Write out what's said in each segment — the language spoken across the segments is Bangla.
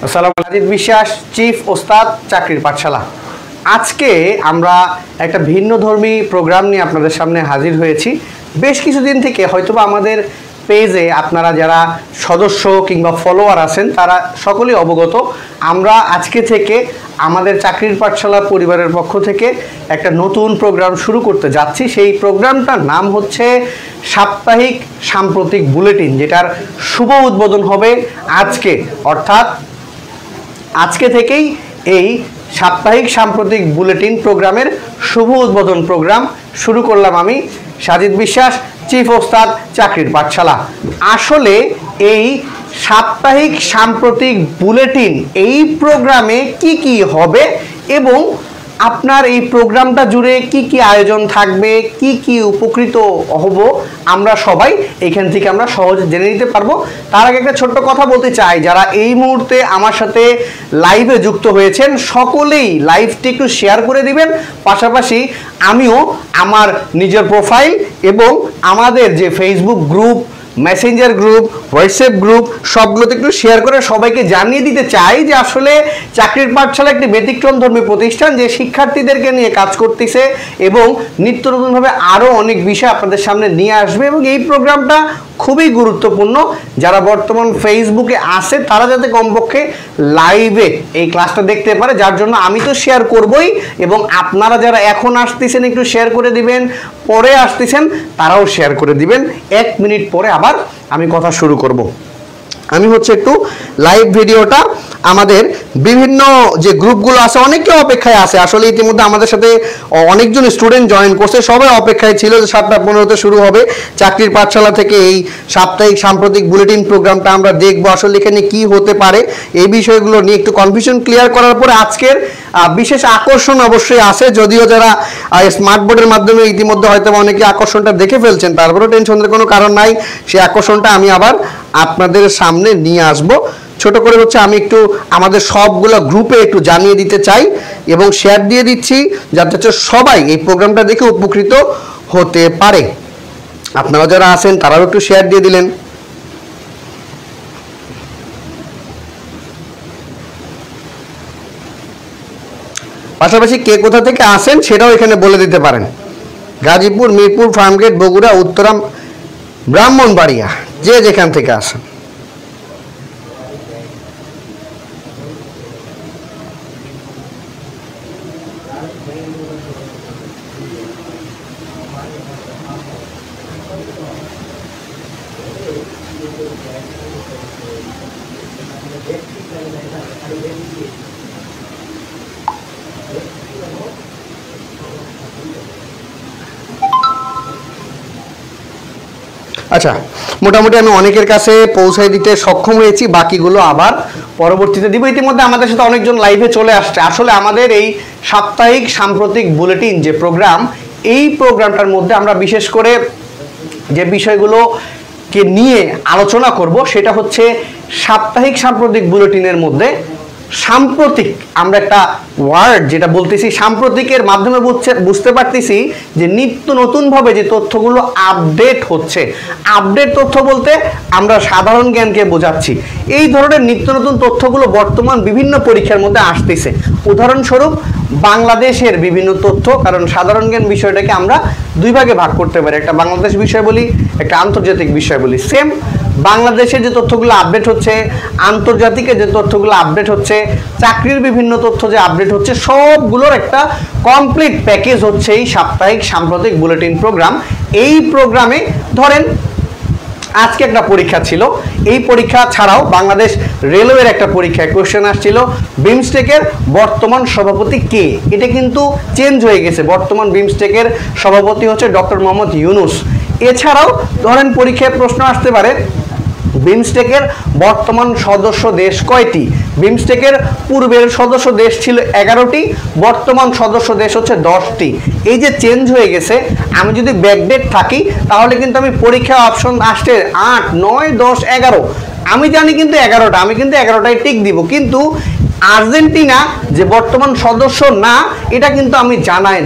আসসালামু আলাইকুম। আজিজ বিশ্বাস, চিফ ওস্তাদ, চাকরির পাঠশালা। আজকে আমরা একটা ভিন্নধর্মী প্রোগ্রাম নিয়ে আপনাদের সামনে হাজির হয়েছি। বেশ কিছুদিন থেকে হয়তোবা আমাদের পেজে আপনারা যারা সদস্য কিংবা ফলোয়ার আছেন তারা সকলেই অবগত। আমরা আজকে থেকে আমাদের চাকরির পাঠশালা পরিবারের পক্ষ থেকে একটা নতুন প্রোগ্রাম শুরু করতে যাচ্ছি। সেই প্রোগ্রামটার নাম হচ্ছে সাপ্তাহিক সাম্প্রতিক বুলেটিন, যেটার শুভ উদ্বোধন হবে আজকে, অর্থাৎ আজকে থেকেই এই সাপ্তাহিক সাম্প্রতিক বুলেটিন প্রোগ্রামের শুভ উদ্বোধন প্রোগ্রাম শুরু করলাম আমি, সাজিদ বিশ্বাস, চিফ ওস্তাদ, চাকরির পাঠশালা। আসলে এই সাপ্তাহিক সাম্প্রতিক বুলেটিন এই প্রোগ্রামে কি হবে এবং আপনার এই প্রোগ্রামটা জুড়ে কি আয়োজন থাকবে, কি উপকৃত হব আমরা সবাই এখান থেকে আমরা সহজে জেনে নিতে পারবো। তার আগে একটা ছোট্ট কথা বলতে চাই, যারা এই মুহূর্তে আমার সাথে লাইভে যুক্ত হয়েছেন সকলেই লাইভটি একটু শেয়ার করে দিবেন। পাশাপাশি আমিও আমার নিজের প্রোফাইল এবং আমাদের যে Facebook group, Messenger group, WhatsApp group সবগুলোতে একটু শেয়ার করে সবাইকে জানিয়ে দিতে চাই যে আসলে চাকরির পাঠশালা একটি ব্যতিক্রমধর্মী প্রতিষ্ঠান যে শিক্ষার্থীদেরকে নিয়ে কাজ করতেছে এবং নিত্য নতুনভাবে আরও অনেক বিষয় আপনাদের সামনে নিয়ে আসবে। এবং এই প্রোগ্রামটা খুবই গুরুত্বপূর্ণ। যারা বর্তমান ফেসবুকে আছে তারা যাতে কমপক্ষে লাইভে এই ক্লাসটা দেখতে পারে, যার জন্য আমি তো শেয়ার করবই এবং আপনারা যারা এখন আসতেছেন একটু শেয়ার করে দিবেন, পরে আসতেছেন তারাও শেয়ার করে দিবেন। 1 মিনিট পরে আবার আমি কথা শুরু করব। আমি একটু লাইভ ভিডিওটা আমাদের বিভিন্ন যে গ্রুপগুলো আছে অনেকে অপেক্ষায় আছে। আসলে ইতিমধ্যে আমাদের সাথে অনেকজন স্টুডেন্ট জয়েন করছে, সবাই অপেক্ষায় ছিল যে 7:15-তে শুরু হবে চাকরির পাঠশালা থেকে এই সাপ্তাহিক সাম্প্রতিক বুলেটিন প্রোগ্রামটা আমরা দেখবো। আসলে এখানে কি হতে পারে এই বিষয়গুলো নিয়ে একটু কনফিউশন ক্লিয়ার করার পরে আজকের বিশেষ আকর্ষণ অবশ্যই আছে, যদিও যারা স্মার্ট বোর্ডের মাধ্যমে ইতিমধ্যে হয়তো অনেকে আকর্ষণটা দেখে ফেলছেন, তারপরেও টেনশনের কোনো কারণ নাই। সেই আকর্ষণটা আমি আবার আপনাদের সামনে নিয়ে আসব। ছোট করে আমি একটু আমাদের সবগুলো গ্রুপে একটু জানিয়ে দিতে চাই এবং শেয়ার দিয়ে দিচ্ছি যাতে সবাই এই প্রোগ্রামটা দেখে উপকৃত হতে পারে। আপনারা যারা আছেন তারাও একটু শেয়ার দিয়ে দিলেন। পাশাপাশি কে কোথা থেকে আসেন সেটাও এখানে বলে দিতে পারেন। গাজীপুর, মিরপুর, ফার্মগেট, বগুড়া, উত্তরা, ব্রাহ্মণবাড়িয়া, যে যেখান থেকে আসেন। আচ্ছা, মোটামুটি আমি অনেকের কাছে পৌঁছায় দিতে সক্ষম হয়েছি, বাকিগুলো আবার পরবর্তীতে দিব। ইতিমধ্যে আমাদের সাথে অনেকজন লাইভে চলে আসছে। আসলে আমাদের এই সাপ্তাহিক সাম্প্রতিক বুলেটিন যে প্রোগ্রাম, এই প্রোগ্রামটার মধ্যে আমরা বিশেষ করে যে বিষয়গুলোকে নিয়ে আলোচনা করব সেটা হচ্ছে সাপ্তাহিক সাম্প্রতিক বুলেটিনের মধ্যে সাম্প্রতিক, আমরা একটা ওয়ার্ড যেটা বলতেছি, সাম্প্রতিকের মাধ্যমে বুঝতে পারতেছি যে নিত্য নতুনভাবে যে তথ্যগুলো আপডেট হচ্ছে। আপডেট তথ্য বলতে আমরা সাধারণ জ্ঞানকে বোঝাচ্ছি। এই ধরনের নিত্য নতুন তথ্যগুলো বর্তমান বিভিন্ন পরীক্ষার মধ্যে আসতেছে। উদাহরণস্বরূপ বাংলাদেশের বিভিন্ন তথ্য, কারণ সাধারণ জ্ঞান বিষয়টাকে আমরা দুই ভাগে ভাগ করতে পারি, একটা বাংলাদেশ বিষয় বলি, একটা আন্তর্জাতিক বিষয় বলি। সেম বাংলাদেশের যে তথ্যগুলো আপডেট হচ্ছে, আন্তর্জাতিকের যে তথ্যগুলো আপডেট হচ্ছে, চাকরির বিভিন্ন তথ্য যে আপডেট হচ্ছে, সবগুলোর একটা কমপ্লিট প্যাকেজ হচ্ছে এই সাপ্তাহিক সাম্প্রতিক বুলেটিন প্রোগ্রাম। এই প্রোগ্রামে ধরেন আজকে একটা পরীক্ষা ছিল, এই পরীক্ষা ছাড়াও বাংলাদেশ রেলওয়ের একটা পরীক্ষায় কোশ্চেন আসছিল বিমস্টেকের বর্তমান সভাপতি কে। এটা কিন্তু চেঞ্জ হয়ে গেছে, বর্তমান বিমস্টেকের সভাপতি হচ্ছে ডক্টর মোহাম্মদ ইউনুস। এছাড়াও ধরেন পরীক্ষায় প্রশ্ন আসতে পারে বিমস্টেকের বর্তমান সদস্য দেশ কয়টি। বিমস্টেকের পূর্বের সদস্য দেশ ছিল 11টি, বর্তমান সদস্য দেশ হচ্ছে 10টি। এই যে চেঞ্জ হয়ে গেছে, আমি যদি ব্যাকডেট থাকি তাহলে কিন্তু আমি পরীক্ষা অপশন আসছে 8, 9, 10, 11, আমি জানি কিন্তু 11টা, আমি কিন্তু 11টায় টিক দিব। কিন্তু আর্জেন্টিনা যে বর্তমান সদস্য না, এটা কিন্তু আমি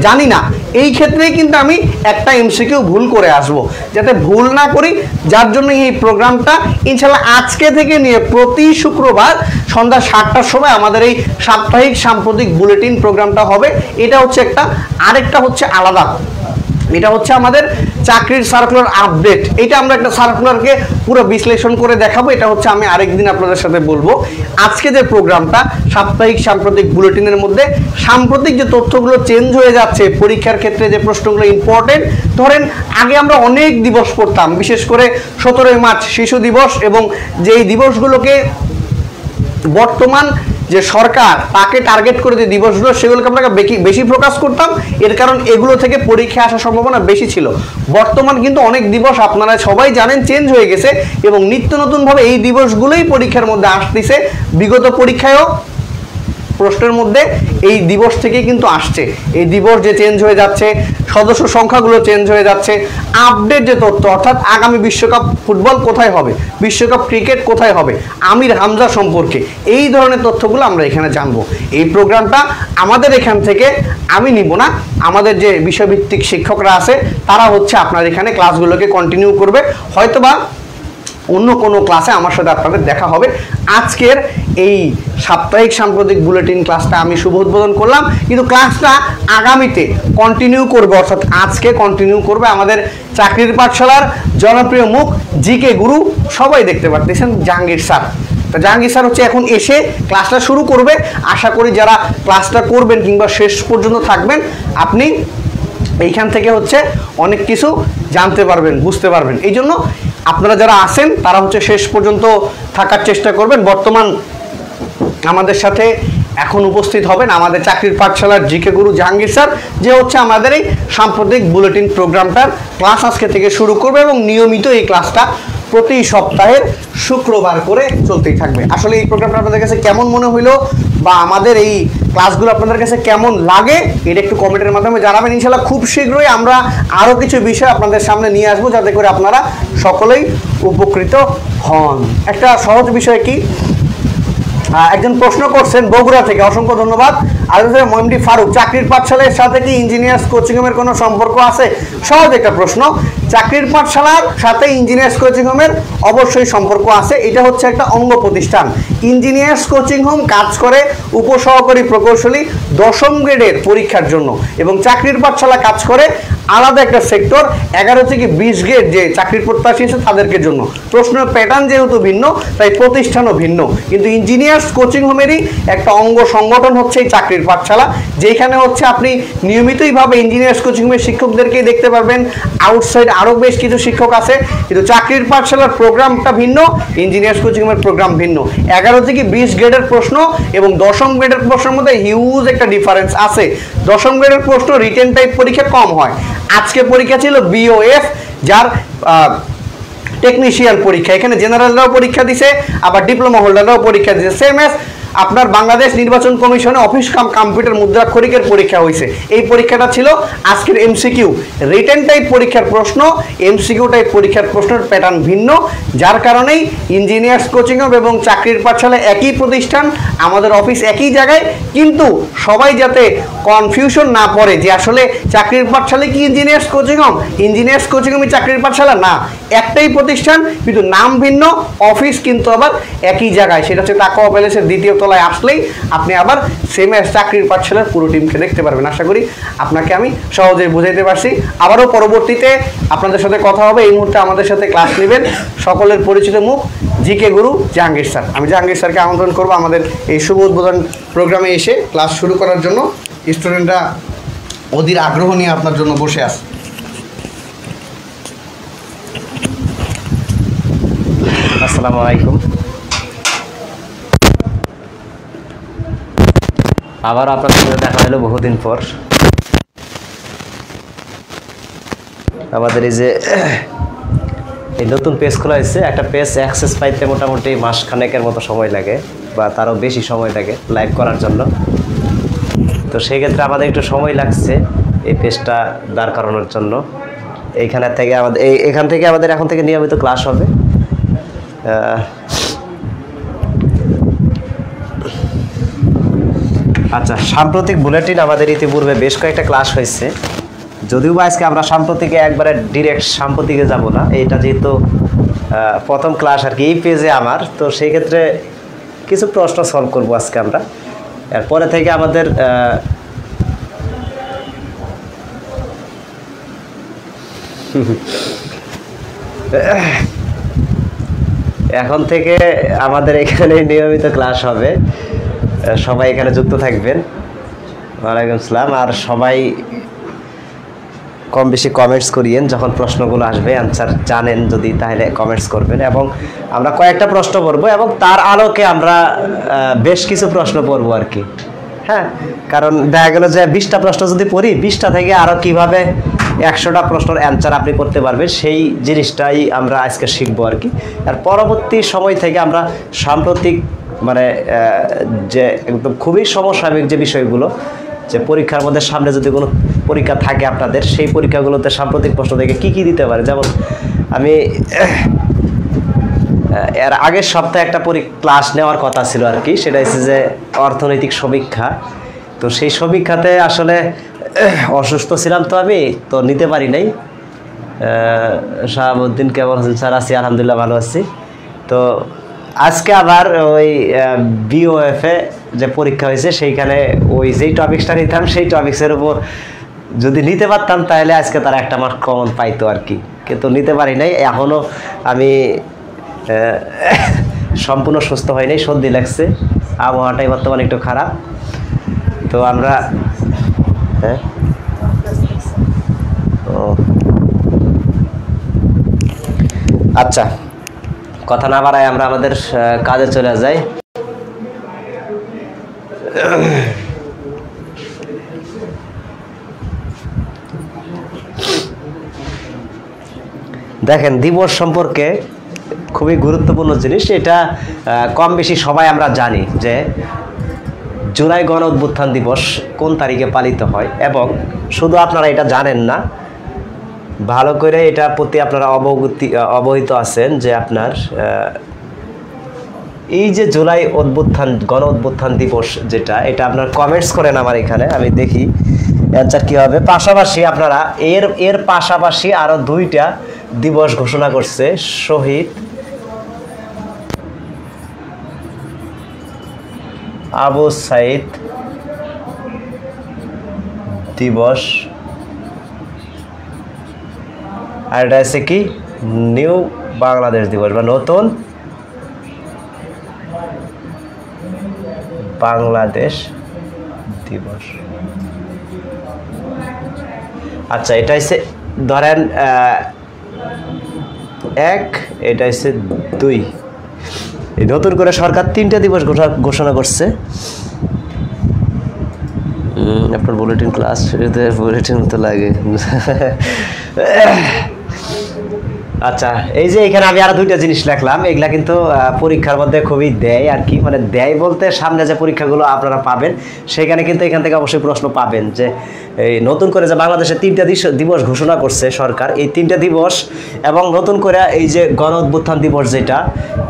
জানি না। এই ক্ষেত্রেই কিন্তু আমি একটা এমসিকিউ ভুল করে আসব, যাতে ভুল না করি। যার জন্য এই প্রোগ্রামটা ইনশাল্লাহ আজকে থেকে নিয়ে প্রতি শুক্রবার সন্ধ্যা 7টার সময় আমাদের এই সাপ্তাহিক সাম্প্রতিক বুলেটিন প্রোগ্রামটা হবে। এটা হচ্ছে একটা, আরেকটা হচ্ছে আলাদা, এটা হচ্ছে আমাদের চাকরির সার্কুলার আপডেট। এটা আমরা একটা সার্কুলারকে পুরো বিশ্লেষণ করে দেখাবো, এটা হচ্ছে আমি আরেকদিন আপনাদের সাথে বলবো। আজকে যে প্রোগ্রামটা সাপ্তাহিক সাম্প্রতিক বুলেটিনের মধ্যে সাম্প্রতিক যে তথ্যগুলো চেঞ্জ হয়ে যাচ্ছে, পরীক্ষার ক্ষেত্রে যে প্রশ্নগুলো ইম্পর্টেন্ট, ধরেন আগে আমরা অনেক দিবস পড়তাম, বিশেষ করে 17ই মার্চ শিশু দিবস, এবং যেই দিবসগুলোকে বর্তমান যে সরকার তাকে টার্গেট করে যে দিবসগুলো, সেগুলোকে আমরা বেশি ফোকাস করতাম। এর কারণ এগুলো থেকে পরীক্ষা আসার সম্ভাবনা বেশি ছিল। বর্তমান কিন্তু অনেক দিবস আপনারা সবাই জানেন চেঞ্জ হয়ে গেছে, এবং নিত্য নতুনভাবে এই দিবসগুলোই পরীক্ষার মধ্যে আসতেছে। বিগত পরীক্ষায়ও প্রশ্নের মধ্যে এই দিবস থেকেই কিন্তু আসছে। এই দিবস যে চেঞ্জ হয়ে যাচ্ছে, সদস্য সংখ্যাগুলো চেঞ্জ হয়ে যাচ্ছে, আপডেট যে তথ্য, অর্থাৎ আগামী বিশ্বকাপ ফুটবল কোথায় হবে, বিশ্বকাপ ক্রিকেট কোথায় হবে, আমির হামজা সম্পর্কে এই ধরনের তথ্যগুলো আমরা এখানে জানবো। এই প্রোগ্রামটা আমাদের এখান থেকে আমি নিব না, আমাদের যে বিষয়ভিত্তিক শিক্ষকরা আছে তারা হচ্ছে আপনার এখানে ক্লাসগুলোকে কন্টিনিউ করবে। হয়তোবা অন্য কোনো ক্লাসে আমার সাথে আপনাদের দেখা হবে। আজকের এই সাপ্তাহিক সাম্প্রতিক বুলেটিন ক্লাসটা আমি শুভ উদ্বোধন করলাম, কিন্তু ক্লাসটা আগামীতে কন্টিনিউ করবে, অর্থাৎ আজকে কন্টিনিউ করবে আমাদের চাকরির পাঠশালার জনপ্রিয় মুখ, জিকে গুরু, সবাই দেখতে পারতেছেন, জাহাঙ্গীর স্যার। তো জাহাঙ্গীর স্যার হচ্ছে এখন এসে ক্লাসটা শুরু করবে। আশা করি যারা ক্লাসটা করবেন কিংবা শেষ পর্যন্ত থাকবেন, আপনি এইখান থেকে হচ্ছে অনেক কিছু জানতে পারবেন, বুঝতে পারবেন। এই জন্য আপনারা যারা আসেন তারা হচ্ছে শেষ পর্যন্ত থাকার চেষ্টা করবেন। বর্তমান আমাদের সাথে এখন উপস্থিত হবেন আমাদের চাকরির পাঠশালার জিকে গুরু জাহাঙ্গীর স্যার, যে হচ্ছে আমাদের এই সাম্প্রতিক বুলেটিন প্রোগ্রামটার ক্লাস আজকে থেকে শুরু করবে, এবং নিয়মিত এই ক্লাসটা প্রতি সপ্তাহের শুক্রবার করে চলতেই থাকবে। আসলে এই প্রোগ্রামটা আপনাদের কাছে কেমন মনে হইলো, বা আমাদের এই ক্লাসগুলো আপনাদের কাছে কেমন লাগে, এটা একটু কমেন্টের মাধ্যমে জানাবেন। ইনশাল্লাহ খুব শীঘ্রই আমরা আরও কিছু বিষয় আপনাদের সামনে নিয়ে আসবো, যাতে করে আপনারা সকলেই উপকৃত হন। একটা সহজ বিষয় কি, একজন প্রশ্ন করছেন বগুড়া থেকে, অসংখ্য ধন্যবাদ। আর মহিমডি ফারুক, চাকরির পাঠশালার সাথে কি ইঞ্জিনিয়ার্স কোচিংয়ের কোনো সম্পর্ক আছে? সহজ একটা প্রশ্ন। চাকরির পাঠশালার সাথে ইঞ্জিনিয়ার্স কোচিং হোমের অবশ্যই সম্পর্ক আছে। এটা হচ্ছে একটা অঙ্গ প্রতিষ্ঠান। ইঞ্জিনিয়ার্স কোচিং হোম কাজ করে উপসহকারী প্রকৌশলী 10ম গ্রেডের পরীক্ষার জন্য, এবং চাকরির পাঠশালা কাজ করে আলাদা একটা সেক্টর 11 থেকে 20 গ্রেড যে চাকরির প্রত্যাশী আছে তাদেরকে জন্য। প্রশ্নের প্যাটার্ন যেহেতু ভিন্ন, তাই প্রতিষ্ঠানও ভিন্ন, কিন্তু ইঞ্জিনিয়ার্স কোচিং হোমেরই একটা অঙ্গ সংগঠন হচ্ছে এই চাকরির পাঠশালা, যেখানে হচ্ছে আপনি নিয়মিতইভাবে ইঞ্জিনিয়ার্স কোচিং হোমের শিক্ষকদেরকেই দেখতে পারবেন। আউটসাইড আরও বেশ কিছু শিক্ষক আছে, কিন্তু চাকরির পাঠশালার প্রোগ্রামটা ভিন্ন, ইঞ্জিনিয়ার্স কোচিং হোমের প্রোগ্রাম ভিন্ন। 11 থেকে 20 গ্রেডের প্রশ্ন এবং 10ম গ্রেডের প্রশ্নের মধ্যে হিউজ একটা ডিফারেন্স আছে। 10ম গ্রেডের প্রশ্ন রিটেন টাইপ পরীক্ষা কম হয়। আজকে পরীক্ষা ছিল বিওএফ, যার টেকনিশিয়ান পরীক্ষা। এখানে জেনারেলরাও পরীক্ষা দিছে, আবার ডিপ্লোমা হোল্ডাররাও পরীক্ষা দিছে। সেম এস আপনার বাংলাদেশ নির্বাচন কমিশনে অফিস কাম কম্পিউটার মুদ্রাক্ষরিকের পরীক্ষা হয়েছে। এই পরীক্ষাটা ছিল আজকের এমসিকিউ। রিটেন টাইপ পরীক্ষার প্রশ্ন, এমসিকিউ টাইপ পরীক্ষার প্রশ্নের প্যাটার্ন ভিন্ন, যার কারণেই ইঞ্জিনিয়ার্স কোচিং হোম এবং চাকরির পাঠশালা একই প্রতিষ্ঠান, আমাদের অফিস একই জায়গায়, কিন্তু সবাই যাতে কনফিউশন না পড়ে যে আসলে চাকরির পাঠশালা কি engineers coaching home, engineers coaching হোমই চাকরির পাঠশালা, না, একটাই প্রতিষ্ঠান কিন্তু নাম ভিন্ন, অফিস কিন্তু আবার একই জায়গায়। সেটা হচ্ছে তাকওয়া প্যালেসের 2য় তলায় আসলেই আপনি আবার সেম চাকরির পাঠশালার পুরো টিমকে দেখতে পারবেন। আশা করি আপনাকে আমি সহজেই বুঝাইতে পারছি। আবারও পরবর্তীতে আপনাদের সাথে কথা হবে। এই মুহূর্তে আমাদের সাথে ক্লাস নেবেন সকলের পরিচিত মুখ জিকে গুরু জাহাঙ্গীর স্যার। আমি জাহাঙ্গীর স্যারকে আমন্ত্রণ করবো আমাদের এই শুভ উদ্বোধন প্রোগ্রামে এসে ক্লাস শুরু করার জন্য। স্টুডেন্টরা অধীর আগ্রহ নিয়ে আপনার জন্য বসে আছে। আসসালামু আলাইকুম। আবার আপনাদের সাথে দেখা হলো বহুদিন পর। আমাদের এই যে এই নতুন পেজ খোলা হয়েছে, একটা পেজ অ্যাক্সেস পাইতে মোটামুটি মাসখানেকের মতো সময় লাগে, বা তারও বেশি সময় লাগে লাইভ করার জন্য। তো সেই ক্ষেত্রে আমাদের একটু সময় লাগছে এই পেজটা দাঁড় করানোর জন্য। এখান থেকে আমাদের এখন থেকে নিয়মিত ক্লাস হবে। আচ্ছা, সাম্প্রতিক বুলেটিন আমাদের ইতিপূর্বে বেশ কয়েকটা ক্লাস হয়েছে। যদিও বা আজকে আমরা সাম্প্রতিকে একবারে ডিরেক্ট সাম্প্রতিকে যাব না, এটা যেহেতু প্রথম ক্লাস আর কি এই পেজে আমার, তো সেই ক্ষেত্রে কিছু প্রশ্ন সলভ করবো আজকে আমরা। এরপরে থেকে আমাদের এখন থেকে আমাদের এখানে নিয়মিত ক্লাস হবে, সবাই এখানে যুক্ত থাকবেন। ওয়ালাইকুম আসসালাম। আর সবাই কম বেশি কমেন্টস করিয়েন, যখন প্রশ্নগুলো আসবে অ্যান্সার জানেন যদি তাহলে কমেন্টস করবেন, এবং আমরা কয়েকটা প্রশ্ন পড়বো এবং তার আলোকে আমরা বেশ কিছু প্রশ্ন পড়বো আর কি। হ্যাঁ, কারণ দেখা গেল যে 20টা প্রশ্ন যদি পড়ি, 20টা থেকে আরও কীভাবে 100টা প্রশ্নের অ্যান্সার আপনি করতে পারবেন সেই জিনিসটাই আমরা আজকে শিখবো আর কি। আর পরবর্তী সময় থেকে আমরা সাম্প্রতিক মানে যে একদম খুবই সমসাময়িক যে বিষয়গুলো, যে পরীক্ষার মধ্যে সামনে যদি কোনো পরীক্ষা থাকে আপনাদের, সেই পরীক্ষাগুলোতে সাম্প্রতিক প্রশ্ন থেকে কী কী দিতে পারে। যেমন আমি এর আগের সপ্তাহে একটা ক্লাস নেওয়ার কথা ছিল আর কি, সেটা হচ্ছে যে অর্থনৈতিক সমীক্ষা। তো সেই সমীক্ষাতে আসলে অসুস্থ ছিলাম, তো আমি তো নিতে পারি নাই। শাহাবুদ্দিন কেমন আছেন? স্যার আছি, আলহামদুলিল্লাহ ভালো আছি। তো আজকে আবার ওই বিওএফে যে পরীক্ষা হয়েছে সেইখানে ওই যেই টপিক্সটা নিতাম সেই টপিক্সের উপর যদি নিতে পারতাম তাহলে আজকে তারা একটা মার্ক কমন পাইতো আর কি, কিন্তু নিতে পারি নাই। এখনও আমি সম্পূর্ণ সুস্থ হয় নাই, সর্দি লাগছে, আবহাওয়াটাই বর্তমানে একটু খারাপ। তো আমরা হ্যাঁ আচ্ছা, কথা না বাড়ায় আমরা আমাদের কাজে চলে যাই। দেখেন, দিবস সম্পর্কে খুবই গুরুত্বপূর্ণ জিনিস, এটা কম বেশি সবাই আমরা জানি যে জুলাই গণ অভ্যুত্থান দিবস কোন তারিখে পালিত হয়, এবং শুধু আপনারা এটা জানেন না, ভালো করে এটা প্রতি আপনারা অবহিত আছেন যে আপনার এই যে জুলাই গণ অভ্যুত্থান দিবস যেটা, এটা আপনার কমেন্টস করেন আমার এখানে, আমি দেখি অ্যান্সার কী হবে। পাশাপাশি আপনারা এর পাশাপাশি আরও 2টা দিবস ঘোষণা করছে। শহীদ আবু সাইদ দিবস, আর এটা আছে কি নিউ বাংলাদেশ দিবস বা নতুন বাংলাদেশ দিবস। আচ্ছা, এটা হচ্ছে ধরেন 1, এটা হচ্ছে 2। নতুন করে সরকার 3টা দিবস ঘোষণা করছে। আপনার বুলেটিন ক্লাস বুলেটিন তো লাগে। আচ্ছা, এই যে এখানে আমি আরো 2টা জিনিস লিখলাম, এগুলা কিন্তু পরীক্ষার মধ্যে খুবই দেয় আর কি, মানে দেয় বলতে সামনে যে পরীক্ষাগুলো আপনারা পাবেন সেখানে কিন্তু এখান থেকে অবশ্যই প্রশ্ন পাবেন যে এই নতুন করে যে বাংলাদেশে 3টা দিবস ঘোষণা করছে সরকার, এই 3টা দিবস এবং নতুন করে এই যে গণ অভ্যুত্থান দিবস যেটা,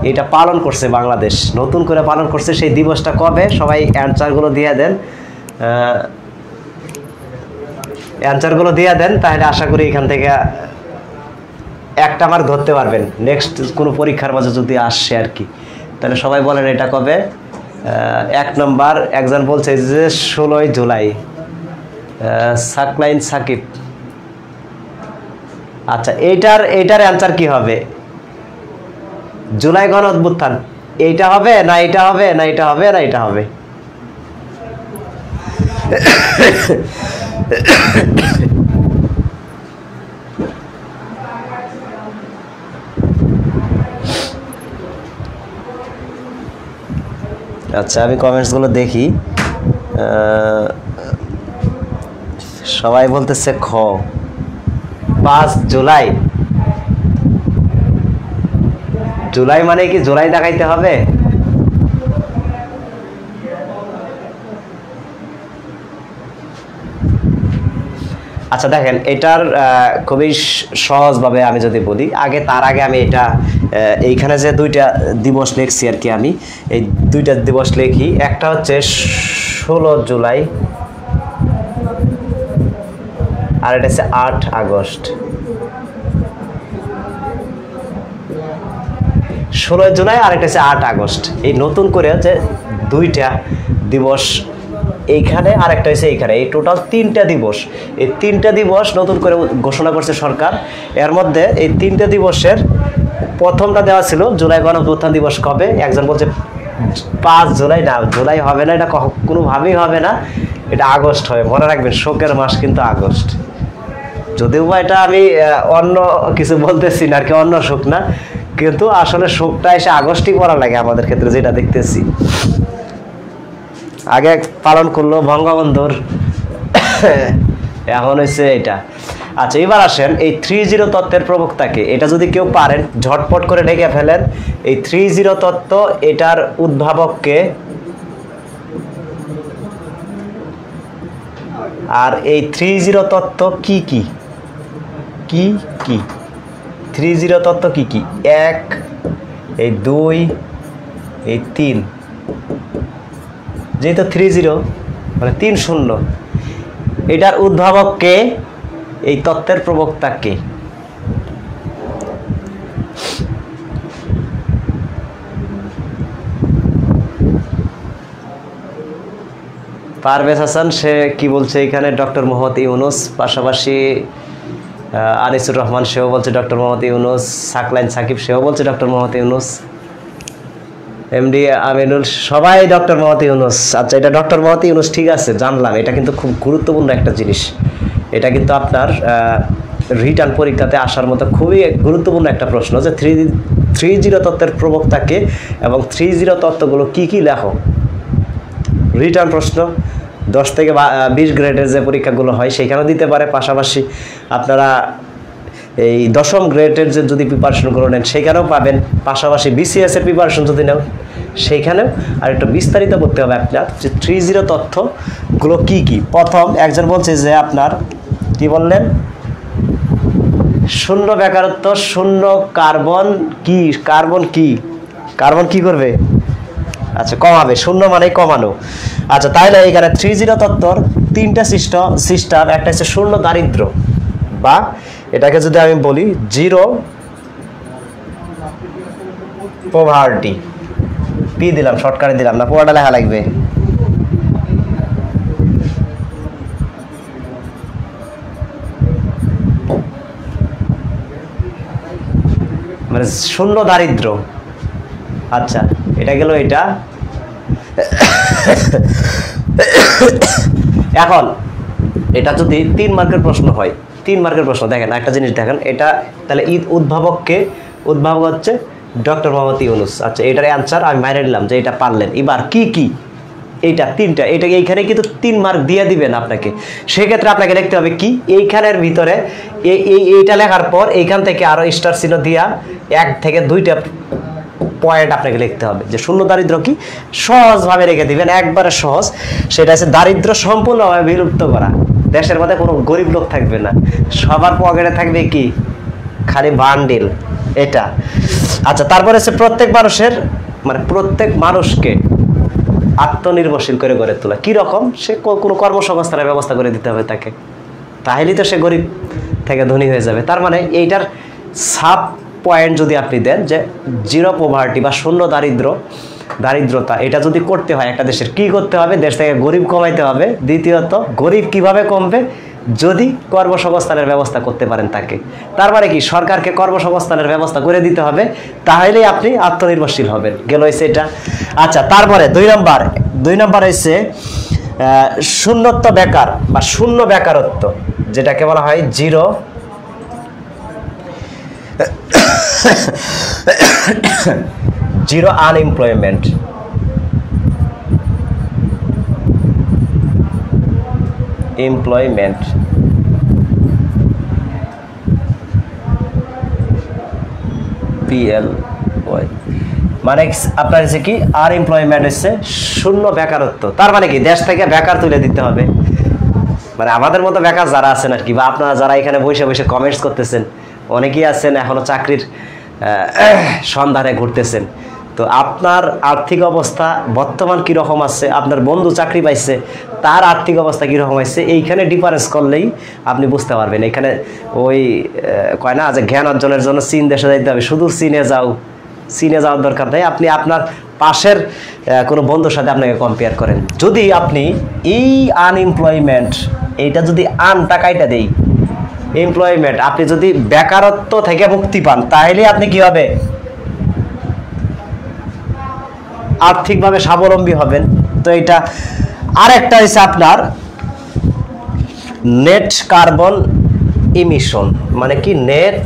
এটা পালন করছে বাংলাদেশ, নতুন করে পালন করছে, সেই দিবসটা কবে সবাই অ্যান্সারগুলো দিয়ে দেন, তাহলে আশা করি এখান থেকে একটা মার্ক ধরতে পারবেন নেক্সট কোনো পরীক্ষার মাঝে যদি আসে আর কি। তাহলে সবাই বলেন এটা কবে। 1 নম্বর একজন বলছে যে 16ই জুলাই, সাকলাইন সাকিব। আচ্ছা, এইটার অ্যান্সার কি হবে? জুলাই গণ অভ্যুত্থান এইটা হবে না, এটা হবে না, এটা হবে না, এটা হবে। আচ্ছা, আমি কমেন্টসগুলো দেখি। সবাই বলতেছে খ 5 জুলাই। জুলাই মানে কি জুলাই দেখাইতে হবে? আচ্ছা দেখেন, এটার খুবই সহজভাবে আমি যদি বলি, তার আগে আমি এটা এইখানে যে 2টা দিবস লিখছি আর কি, আমি এই 2টা দিবস লিখি। একটা হচ্ছে 16 জুলাই, আর এটা হচ্ছে 8 আগস্ট। 16 জুলাই আর এটা হচ্ছে 8 আগস্ট। এই নতুন করে যে 2টা দিবস এইখানে আর একটা হচ্ছে এইখানে, এই টোটাল 3টা দিবস। এই 3টা দিবস নতুন করে ঘোষণা করছে সরকার। এর মধ্যে এই 3টা দিবসের প্রথমটা দেওয়া ছিল জুলাই গণঅভ্যুত্থান দিবস কবে, একজন বলছে 5 জুলাই। না, জুলাই হবে না, এটা কোনোভাবেই হবে না, এটা আগস্ট হবে। মনে রাখবেন, শোকের মাস কিন্তু আগস্ট। যদিও বা এটা আমি অন্য কিছু বলতেছি না আর কি, অন্য শোক না, কিন্তু আসলে শোকটা এসে আগস্টই পড়া লাগে আমাদের ক্ষেত্রে, যেটা দেখতেছি। আগে পালন করলো বঙ্গবন্ধুর, এখন হচ্ছে এটা। আচ্ছা, এবার আসেন এই 3-0 তত্ত্বের প্রবক্তাকে। এটা যদি কেউ পারেন ঝটপট করে ডেকে ফেলেন। এই 3-0 তত্ত্ব, এটার উদ্ভাবককে, আর এই 3-0 তত্ত্ব কি কি কি কি 3-0 তত্ত্ব কি কি? 1, এই 2, এই 3। যেহেতু 3-0 মানে 3-0, এটার উদ্ভাবককে, এই তত্ত্বের প্রবক্তাকে? পারভেজ হাসান, সে কি বলছে এখানে? ডক্টর মোহাম্মদ ইউনুস। পাশাপাশি আনিসুর রহমান, সেও বলছে ডক্টর মোহাম্মদ ইউনুস। সাকলাইন সাকিব, সেও বলছে ডক্টর মোহাম্মদ ইউনুস। এমডি আমিনুল, সবাই ডক্টর মোহাম্মদ ইউনুস। আচ্ছা, এটা ডক্টর মোহাম্মদ ইউনুস, ঠিক আছে, জানলাম। এটা কিন্তু খুব গুরুত্বপূর্ণ একটা জিনিস। এটা কিন্তু আপনার রিটার্ন পরীক্ষাতে আসার মতো খুবই গুরুত্বপূর্ণ একটা প্রশ্ন, যে 3-0 তত্ত্বের প্রবক্তাকে এবং 3-0 তত্ত্বগুলো কি কি লেখো। রিটার্ন প্রশ্ন 10 থেকে 20 গ্রেডের যে পরীক্ষাগুলো হয় সেখানেও দিতে পারে। পাশাপাশি আপনারা এই 10ম গ্রেডের যে যদি প্রিপারেশনগুলো নেন সেখানেও পাবেন। পাশাপাশি বিসিএস এর প্রিপারেশন যদি নেন সেইখানেও। আর একটু বিস্তারিত করতে হবে আপনার যে 3-0 তথ্যগুলো কি কি। প্রথম একজন বলছে যে আপনার কি বললেন, শূন্য বেকারত্ব, শূন্য কার্বন কি, কার্বন কি, কার্বন কি করবে? আচ্ছা, কমাবে। শূন্য মানে কমানো। আচ্ছা, তাহলে এখানে 3-0 তত্ত্বর 3টা সিস্টেম। একটা হচ্ছে শূন্য দারিদ্র, বা এটাকে যদি আমি বলি 0 পভার্টি। পি দিলাম, শর্টকাটে দিলাম না, পুরোটা লেখা লাগবে। মানে শূন্য দারিদ্র। আচ্ছা, এটা গেল এটা। এখন এটা যদি 3 মার্কের প্রশ্ন হয়, 3 মার্কের প্রশ্ন, দেখেন একটা জিনিস দেখেন, এটা তাহলে উদ্ভাবককে, উদ্ভাবক হচ্ছে ডক্টর মোহাম্মদ ইউনুস। আচ্ছা, এটার অ্যান্সার আমি বাইরে নিলাম যে এটা পারলেন। এবার কি কি, এইটা 3টা, এটা এইখানে কিন্তু 3 মার্ক দিয়ে দিবেন আপনাকে। সেক্ষেত্রে আপনাকে লিখতে হবে কি, এইখানের ভিতরে এইটা লেখার পর এইখান থেকে আরো স্টার চিহ্ন দিয়া 1 থেকে 2টা পয়েন্ট আপনাকে লিখতে হবে। যে শূন্য দারিদ্র কি, সহজভাবে রেখে দিবেন, একবারে সহজ। সেটা হচ্ছে দারিদ্র সম্পূর্ণভাবে বিলুপ্ত করা। দেশের মধ্যে কোনো গরিব লোক থাকবে না, সবার পকেটে থাকবে কি, খালি বান্ডিল, এটা। আচ্ছা, তারপরে হচ্ছে প্রত্যেক মানুষের, মানে প্রত্যেক মানুষকে আত্মনির্ভরশীল করে গড়ে তোলা। কীরকম? সে কোনো কর্মসংস্থানের ব্যবস্থা করে দিতে হবে তাকে, তাহলেই তো সে গরিব থেকে ধনী হয়ে যাবে। তার মানে এইটার সাব পয়েন্ট যদি আপনি দেন যে 0 পভার্টি বা শূন্য দারিদ্রতা, এটা যদি করতে হয় একটা দেশের, কি করতে হবে? দেশ থেকে গরিব কমাইতে হবে। দ্বিতীয়ত, গরিব কিভাবে কমবে? যদি কর্মসংস্থানের ব্যবস্থা করতে পারেন তাকে। তার মানে কি, সরকারকে কর্মসংস্থানের ব্যবস্থা করে দিতে হবে, তাহলেই আপনি আত্মনির্ভরশীল হবেন। গেল হয়েছে এটা। আচ্ছা, তারপরে 2 নাম্বার হচ্ছে শূন্যত্ব বেকার বা শূন্য বেকারত্ব, যেটাকে বলা হয় 0 আনএমপ্লয়মেন্ট। এমপ্লয়মেন্ট PLY মানে আপনার হচ্ছে কি, আনএমপ্লয়মেন্ট হচ্ছে শূন্য বেকারত্ব। তার মানে কি, দেশ থেকে বেকার তুলে দিতে হবে। মানে আমাদের মতো বেকার যারা আছেন আর কি, বা আপনারা যারা এখানে বসে বসে কমেন্টস করতেছেন, অনেকেই আছেন এখনো চাকরির সন্ধানে ঘুরতেছেন, তো আপনার আর্থিক অবস্থা বর্তমান কীরকম আছে, আপনার বন্ধু চাকরি পাইছে তার আর্থিক অবস্থা কীরকম আছে, এইখানে ডিফারেন্স করলেই আপনি বুঝতে পারবেন। এখানে ওই কয় না যে জ্ঞান অর্জনের জন্য চীন দেশে যাইতে হবে, শুধু চীনে যাওয়ার দরকার নেই। আপনি আপনার পাশের কোনো বন্ধুর সাথে আপনাকে কম্পেয়ার করেন। যদি আপনি এই আনএমপ্লয়মেন্ট এইটা যদি টাকাইটা দেই এমপ্লয়মেন্ট, আপনি যদি বেকারত্ব থেকে মুক্তি পান তাহলে আপনি কি হবে, আর্থিকভাবে স্বাবলম্বী হবেন। তো এটা আরেকটা হচ্ছে আপনার নেট কার্বন ইমিশন, মানে কি নেট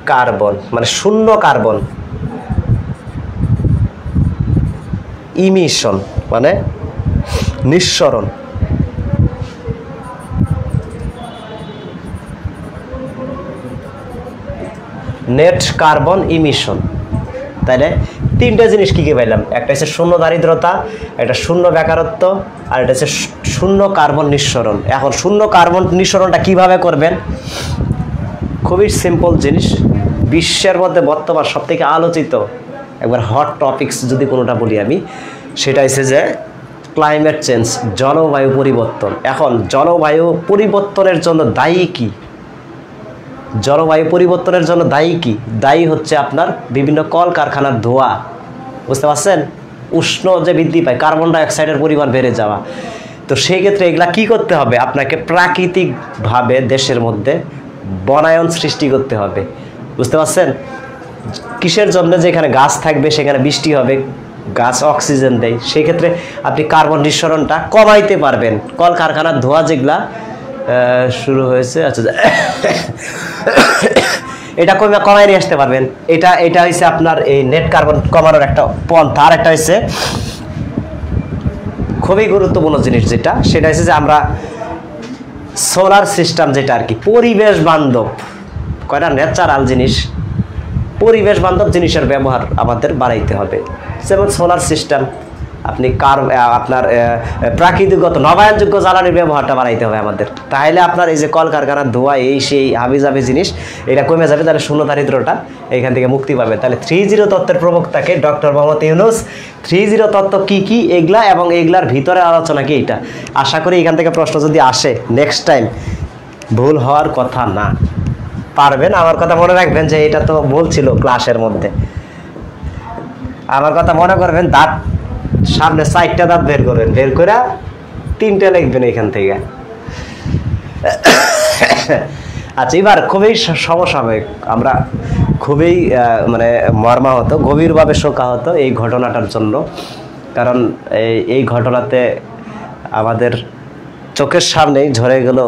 কার্বন মানে শূন্য কার্বন, ইমিশন মানে নিঃসরণ। নেট কার্বন ইমিশন, তাইলে তিনটা জিনিস কি কি পাইলাম, একটা হচ্ছে শূন্য দারিদ্রতা, একটা শূন্য বেকারত্ব, আর এটা হচ্ছে শূন্য কার্বন নিঃসরণ। এখন শূন্য কার্বন নিঃসরণটা কিভাবে করবেন, খুবই সিম্পল জিনিস। বিশ্বের মধ্যে বর্তমান সবথেকে আলোচিত একবার হট টপিকস যদি কোনোটা বলি আমি, সেটা হচ্ছে যে ক্লাইমেট চেঞ্জ, জলবায়ু পরিবর্তন। এখন জলবায়ু পরিবর্তনের জন্য দায়ী কি, জলবায়ু পরিবর্তনের জন্য দায়ী কি, দায়ী হচ্ছে আপনার বিভিন্ন কলকারখানার ধোঁয়া, বুঝতে পারছেন, উষ্ণ যে বৃদ্ধি পায়, কার্বন ডাইঅক্সাইডের পরিমাণ বেড়ে যাওয়া। তো সেই ক্ষেত্রে এগুলা কি করতে হবে, আপনাকে প্রাকৃতিকভাবে দেশের মধ্যে বনায়ন সৃষ্টি করতে হবে, বুঝতে পারছেন। কিসের জন্য, যেখানে গাছ থাকবে সেখানে বৃষ্টি হবে, গাছ অক্সিজেন দেয়, সেই ক্ষেত্রে আপনি কার্বন নিঃসরণটা কমাইতে পারবেন। কলকারখানার ধোঁয়া যেগুলা শুরু হয়েছে, আচ্ছা এটা কমাই নিয়ে আসতে পারবেন। এটা হচ্ছে আপনার এই নেট কার্বন কমানোর একটা পন্থা। আর একটা হচ্ছে খুবই গুরুত্বপূর্ণ জিনিস যেটা, সেটা হচ্ছে যে আমরা সোলার সিস্টেম, যেটা আর কি পরিবেশ বান্ধব, কয়টা ন্যাচারাল জিনিস, পরিবেশ বান্ধব জিনিসের ব্যবহার আমাদের বাড়াইতে হবে। যেমন সোলার সিস্টেম, আপনি আপনার প্রাকৃতিকগত নবায়নযোগ্য জ্বালানির ব্যবহারটা বাড়াইতে হবে আমাদের, তাহলে আপনার এই যে কলকারখানার ধোঁয়া এই সেই হাবিজাবি জিনিস এটা কমে যাবে, তাহলে শূন্য দারিদ্রটা এখান থেকে মুক্তি পাবে। তাহলে 3-0 তত্ত্বের প্রবক্তাকে ডক্টর মোহাম্মদ ইউনূস 3-0 তত্ত্ব কি কি এগুলা এবং এগুলার ভিতরে আলোচনা কি, এটা আশা করি এখান থেকে প্রশ্ন যদি আসে নেক্সট টাইম ভুল হওয়ার কথা না, পারবেন। আমার কথা মনে রাখবেন যে এটা তো বলছিল ক্লাসের মধ্যে, আমার কথা মনে করবেন, দাঁত সামনে 4টা দাঁত বের করবেন, বের করে 3টে লিখবেন এখান থেকে। আচ্ছা, এবার খুবই সমসাময়িক, আমরা খুবই মানে মর্মাহত, গভীরভাবে শোকাহত এই ঘটনাটার জন্য। কারণ এই ঘটনাতে আমাদের চোখের সামনেই ঝরে গেল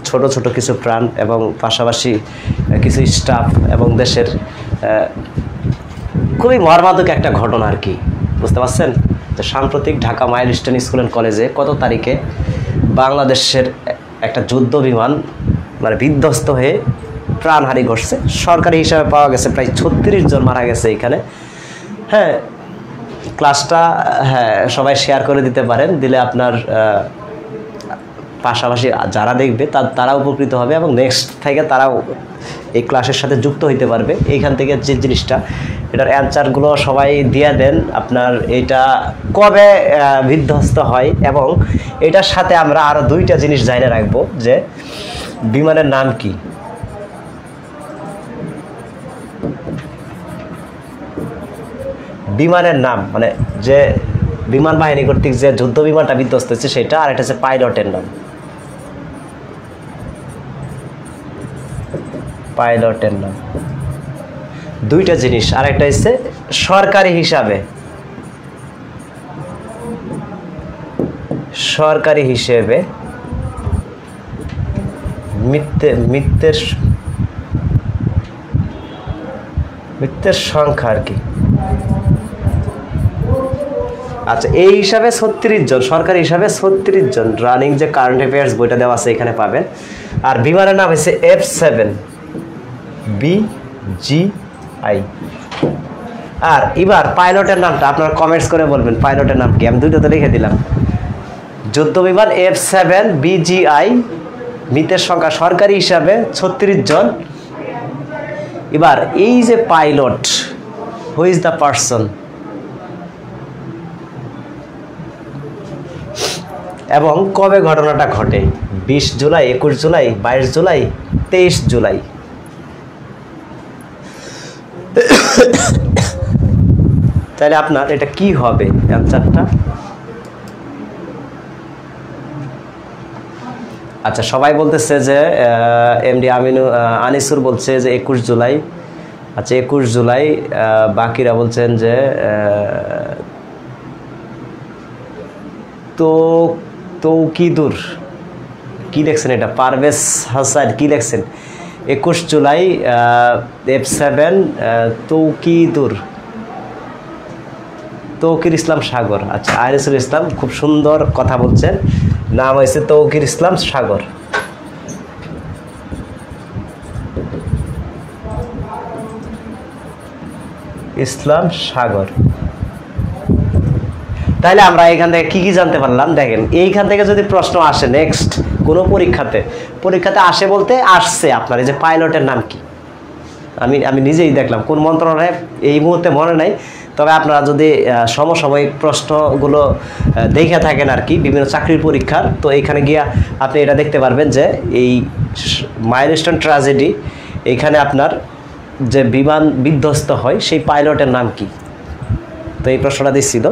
ছোট ছোট কিছু প্রাণ এবং পাশাপাশি কিছু স্টাফ এবং দেশের খুবই মর্মান্তিক একটা ঘটনা আর কি, বুঝতে পারছেন। তো সাম্প্রতিক ঢাকা মাইলস্টোন স্কুল অ্যান্ড কলেজে কত তারিখে বাংলাদেশের একটা যুদ্ধ বিমান মানে বিধ্বস্ত হয়ে প্রাণহানি ঘটছে, সরকারি হিসাবে পাওয়া গেছে প্রায় 36 জন মারা গেছে এখানে। হ্যাঁ, ক্লাসটা সবাই শেয়ার করে দিতে পারেন, দিলে আপনার পাশাপাশি যারা দেখবে তারা উপকৃত হবে এবং নেক্সট থেকে তারাও এই ক্লাসের সাথে যুক্ত হইতে পারবে। এইখান থেকে যে জিনিসটা, এটার অ্যান্সারগুলো সবাই দিয়ে দেন আপনার এটা কবে বিধ্বস্ত হয়, এবং এটার সাথে আমরা আরও 2টা জিনিস জানিয়ে রাখবো, যে বিমানের নাম কি, বিমানের নাম মানে যে বিমান বাহিনী কর্তৃক যে যুদ্ধ বিমানটা বিধ্বস্ত হচ্ছে সেটা, আর এটা হচ্ছে পাইলটের নাম, পাইলটের নাম, 2টা জিনিস। আর একটা হচ্ছে সরকারি হিসেবে মৃত্যুর সংখ্যা আর কি। আচ্ছা, এই হিসাবে 36 জন, সরকারি হিসাবে 36 জন। রানিং যে কারেন্ট অ্যাফেয়ার্স বইটা দেওয়া আছে এখানে পাবেন। আর বিমানের নাম হচ্ছে F7 BGI। আর এবার পাইলটের নামটা আপনারা কমেন্টস করে বলবেন পাইলটের নাম কি। আমি 2টা লিখে দিলাম, যুদ্ধ বিমান F7 BGI, মৃতের সংখ্যা সরকারি হিসাবে 36 জন। এবার এই যে pilot, who is the person, এবং কবে ঘটনাটা ঘটে? 20 জুলাই, 21 জুলাই, 22 জুলাই, 23 জুলাই। তাহলে আপনার এটা কি হবে অ্যান্সারটা? আচ্ছা, সবাই বলতেছে যে এমডি আনিসুর বলছে যে 21 জুলাই। আচ্ছা, 21 জুলাই। বাকিরা বলছেন যে তৌকিদুর কি লিখছেন এটা? পারভেজ হাসান কি লিখছেন? 21 জুলাই F7 তৌকির ইসলাম সাগর। আচ্ছা, আনিসুল ইসলাম খুব সুন্দর কথা বলছেন, নাম হয়েছে তৌকির ইসলাম সাগর। ইসলাম সাগর। তাহলে আমরা এখান থেকে কি কি জানতে পারলাম? দেখেন, এইখান থেকে যদি প্রশ্ন আসে নেক্সট কোনো পরীক্ষাতে আসে বলতে আসছে আপনার এই যে পাইলটের নাম কি? আমি নিজেই দেখলাম কোন মন্ত্রণালয়ে এই মুহূর্তে মনে নাই, তবে আপনারা যদি সমসাময়িক প্রশ্নগুলো দেখে থাকেন আর কি বিভিন্ন চাকরির পরীক্ষার, তো এইখানে গিয়া আপনি এটা দেখতে পারবেন যে এই মাইলস্টোন ট্র্যাজেডি, এইখানে আপনার যে বিমান বিধ্বস্ত হয় সেই পাইলটের নাম কি? তো এই প্রশ্নটা দিচ্ছিল।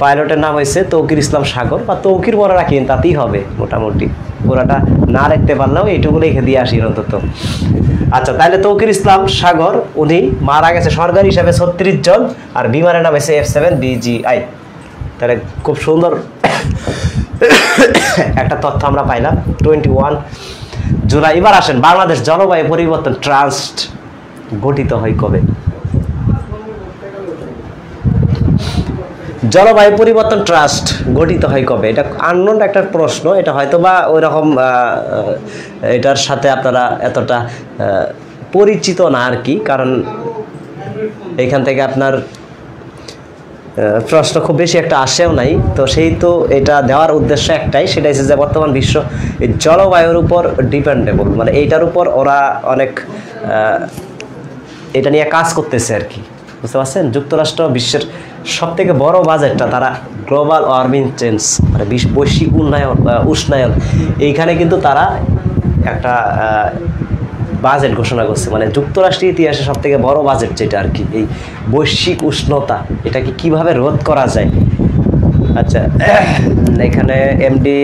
পাইলটের নাম হয়েছে তৌকির ইসলাম সাগর, বা তৌকির বড় রাখেন তাতেই হবে মোটামুটি, পুরাটা না রাখতে পারলেও এইটুকু লিখে দিয়ে আসি অন্তত। আচ্ছা, তাহলে তৌকির ইসলাম সাগর উনি মারা গেছে সরকারি হিসাবে 36 জন, আর বিমানের নাম হয়েছে F7 BGI। তাহলে খুব সুন্দর একটা তথ্য আমরা পাইলাম। 21 জুলাই। এবার আসেন, বাংলাদেশ জলবায়ু পরিবর্তন ট্রাস্ট গঠিত হয় কবে? জলবায়ু পরিবর্তন ট্রাস্ট গঠিত হয় কবে? এটা আননোন একটা প্রশ্ন, এটা হয়তো বা ওই রকম এটার সাথে আপনারা এতটা পরিচিত না আর কি, কারণ এইখান থেকে আপনার প্রশ্ন খুব বেশি একটা আসেও নাই। তো সেই তো এটা দেওয়ার উদ্দেশ্য একটাই, সেটা হচ্ছে যে বর্তমান বিশ্ব এই জলবায়ুর উপর ডিপেন্ডেবল, মানে এইটার উপর ওরা অনেক এটা নিয়ে কাজ করতেছে আর কি, বুঝতে পারছেন? যুক্তরাষ্ট্র বিশ্বের সবথেকে বড় বাজেটটা তারা গ্লোবাল ওয়ার্মিং চেঞ্জ, মানে বৈশ্বিক উষ্ণায়ন, এইখানে কিন্তু তারা একটা বাজেট ঘোষণা করছে, মানে যুক্তরাষ্ট্রের ইতিহাসে সবথেকে বড় বাজেট যেটা আর কি, এই বৈশ্বিক উষ্ণতা এটাকে কিভাবে রোধ করা যায়। আচ্ছা, এখানে এমডি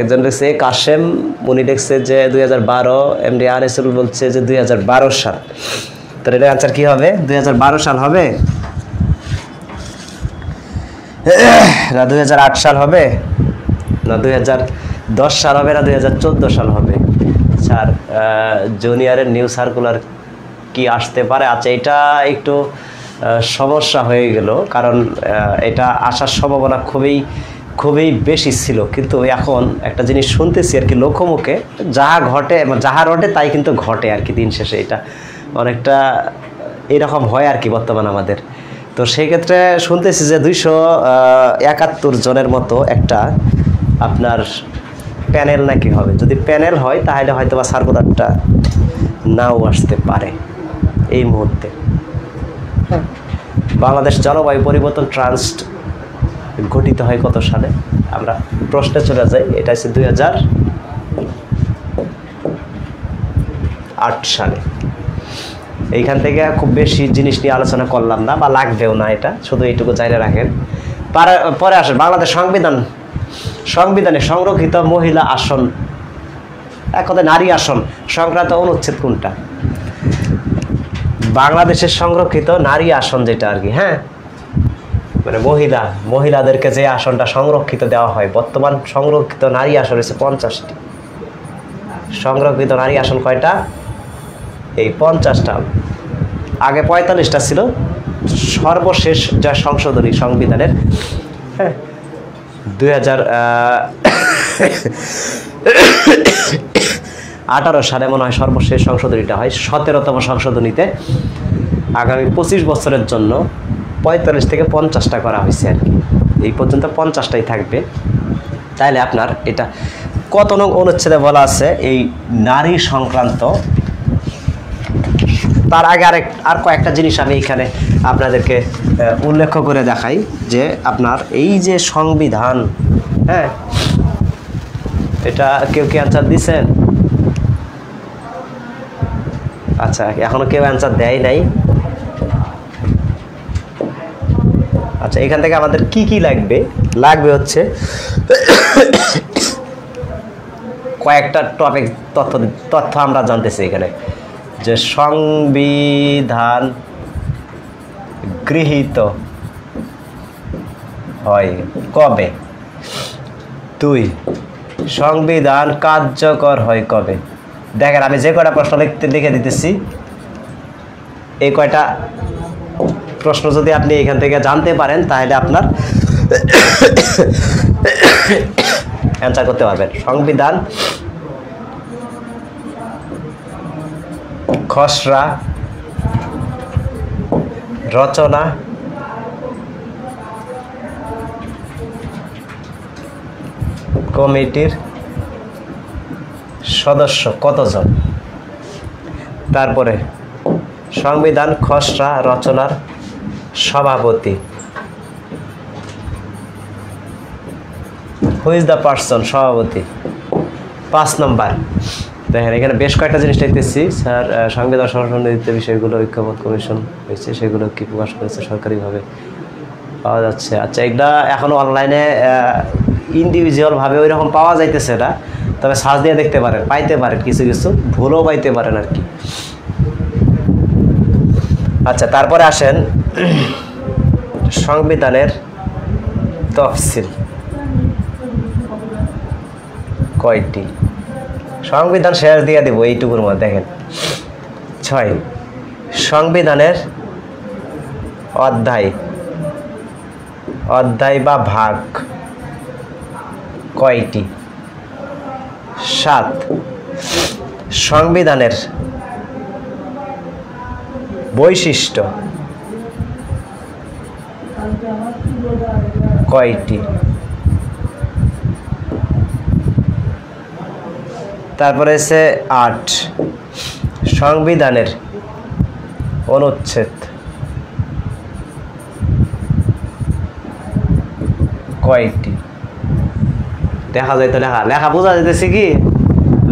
একজন লিখছে কাশেম, উনি লিখছে যে 2012, এমডি আনিসুল বলছে যে 2012 সাল। তাহলে এটার আনসার কি হবে? 2012 সাল হবে না 2008 সাল হবে না 2010 সাল হবে না 2014 সাল হবে? স্যার, জুনিয়রের নিউ সার্কুলার কি আসতে পারে? আচ্ছা, এটা একটু সমস্যা হয়ে গেল, কারণ এটা আসার সম্ভাবনা খুবই বেশি ছিল, কিন্তু এখন একটা জিনিস শুনতেছি আর কি লোকমুখে, যাহা ঘটে তাই কিন্তু ঘটে আর কি, দিন শেষে এটা অনেকটা এরকম হয় আর কি বর্তমান আমাদের। তো সেই ক্ষেত্রে শুনতেছি যে 271 জনের মতো একটা আপনার প্যানেল নাকি হবে। যদি প্যানেল হয় তাহলে হয়তো বা সার্কুলারটা নাও আসতে পারে এই মুহূর্তে। বাংলাদেশ জলবায়ু পরিবর্তন ট্রাস্ট গঠিত হয় কত সালে? আমরা প্রশ্নে চলে যাই, এটা হচ্ছে 2008 সালে। এইখান থেকে খুব বেশি জিনিস নিয়ে আলোচনা করলাম না, বা লাগবেও না, এটা শুধু এইটুকু জায়গা রাখেন। পরে আসেন বাংলাদেশ সংবিধানে সংরক্ষিত মহিলা আসন, এক কথায় নারী আসন সংক্রান্ত অনুচ্ছেদ কোনটা? বাংলাদেশের সংরক্ষিত নারী আসন যেটা আর কি, হ্যাঁ, মানে মহিলাদেরকে যে আসনটা সংরক্ষিত দেওয়া হয়, বর্তমান সংরক্ষিত নারী আসন হচ্ছে 50টি। সংরক্ষিত নারী আসন কয়টা? এই 50টা। আগে 45টা ছিল, সর্বশেষ যা সংশোধনী সংবিধানের, হ্যাঁ, 2018 সালে মনে হয় সর্বশেষ সংশোধনীটা হয়, 17তম সংশোধনীতে আগামী 25 বছরের জন্য 45 থেকে 50টা করা হয়েছে আর কি, এই পর্যন্ত 50টাই থাকবে। তাইলে আপনার এটা কত নং অনুচ্ছেদে বলা আছে এই নারী সংক্রান্ত? তার আগে আর কয়েকটা জিনিস আমি এখানে আপনাদেরকে উল্লেখ করে দেখাই যে আপনার এই যে সংবিধান, হ্যাঁ, এটা কেউ কি অ্যান্সার দিচ্ছেন? আচ্ছা, এখনো কেউ অ্যান্সার দেয় নাই। আচ্ছা, এখান থেকে আমাদের কি কি লাগবে হচ্ছে কয়েকটা টপিক তথ্য আমরা জানতেছি এখানে, যে সংবিধান গৃহীত হয় কবে, 2 সংবিধান কার্যকর হয় কবে। দেখেন আমি যে কয়টা প্রশ্ন লিখে দিতেছি, এই কয়টা প্রশ্ন যদি আপনি এখান থেকে জানতে পারেন তাহলে আপনার অ্যান্সার করতে পারবেন। সংবিধান খসড়া রচনা কমিটির সদস্য কতজন, তারপরে সংবিধান খসড়া রচনার সভাপতি, হু ইজ দ্য পার্সন, সভাপতি। 5 নম্বর দেখেন এখানে বেশ কয়েকটা জিনিস লিখতেছি স্যার, সংবিধান সংশোধনের বিষয়গুলো ঐক্যমত কমিশন হয়েছে, সেগুলো কি প্রকাশ করেছে সরকারিভাবে পাওয়া যাচ্ছে। আচ্ছা, এগুলা এখনো অনলাইনে ইন্ডিভিজুয়ালভাবে ওই রকম পাওয়া যাইতেছে না, তবে সার্চ দিয়ে দেখতে পারেন, পাইতে পারেন, কিছু কিছু ভুলও পাইতে পারেন আর কি। আচ্ছা, তারপরে আসেন সংবিধানের তফসিল কয়টি। সংবিধান শেষ দিয়ে দেব এইটুকুর মধ্যে। দেখেন 6 সংবিধানের অধ্যায় বা ভাগ কয়টি। 7 সংবিধানের বৈশিষ্ট্য কয়টি। তারপরে হচ্ছে 8 সংবিধানের অনুচ্ছেদ কয়টি। দেখা যায় তো, লেখা বোঝা যেতেছে কি,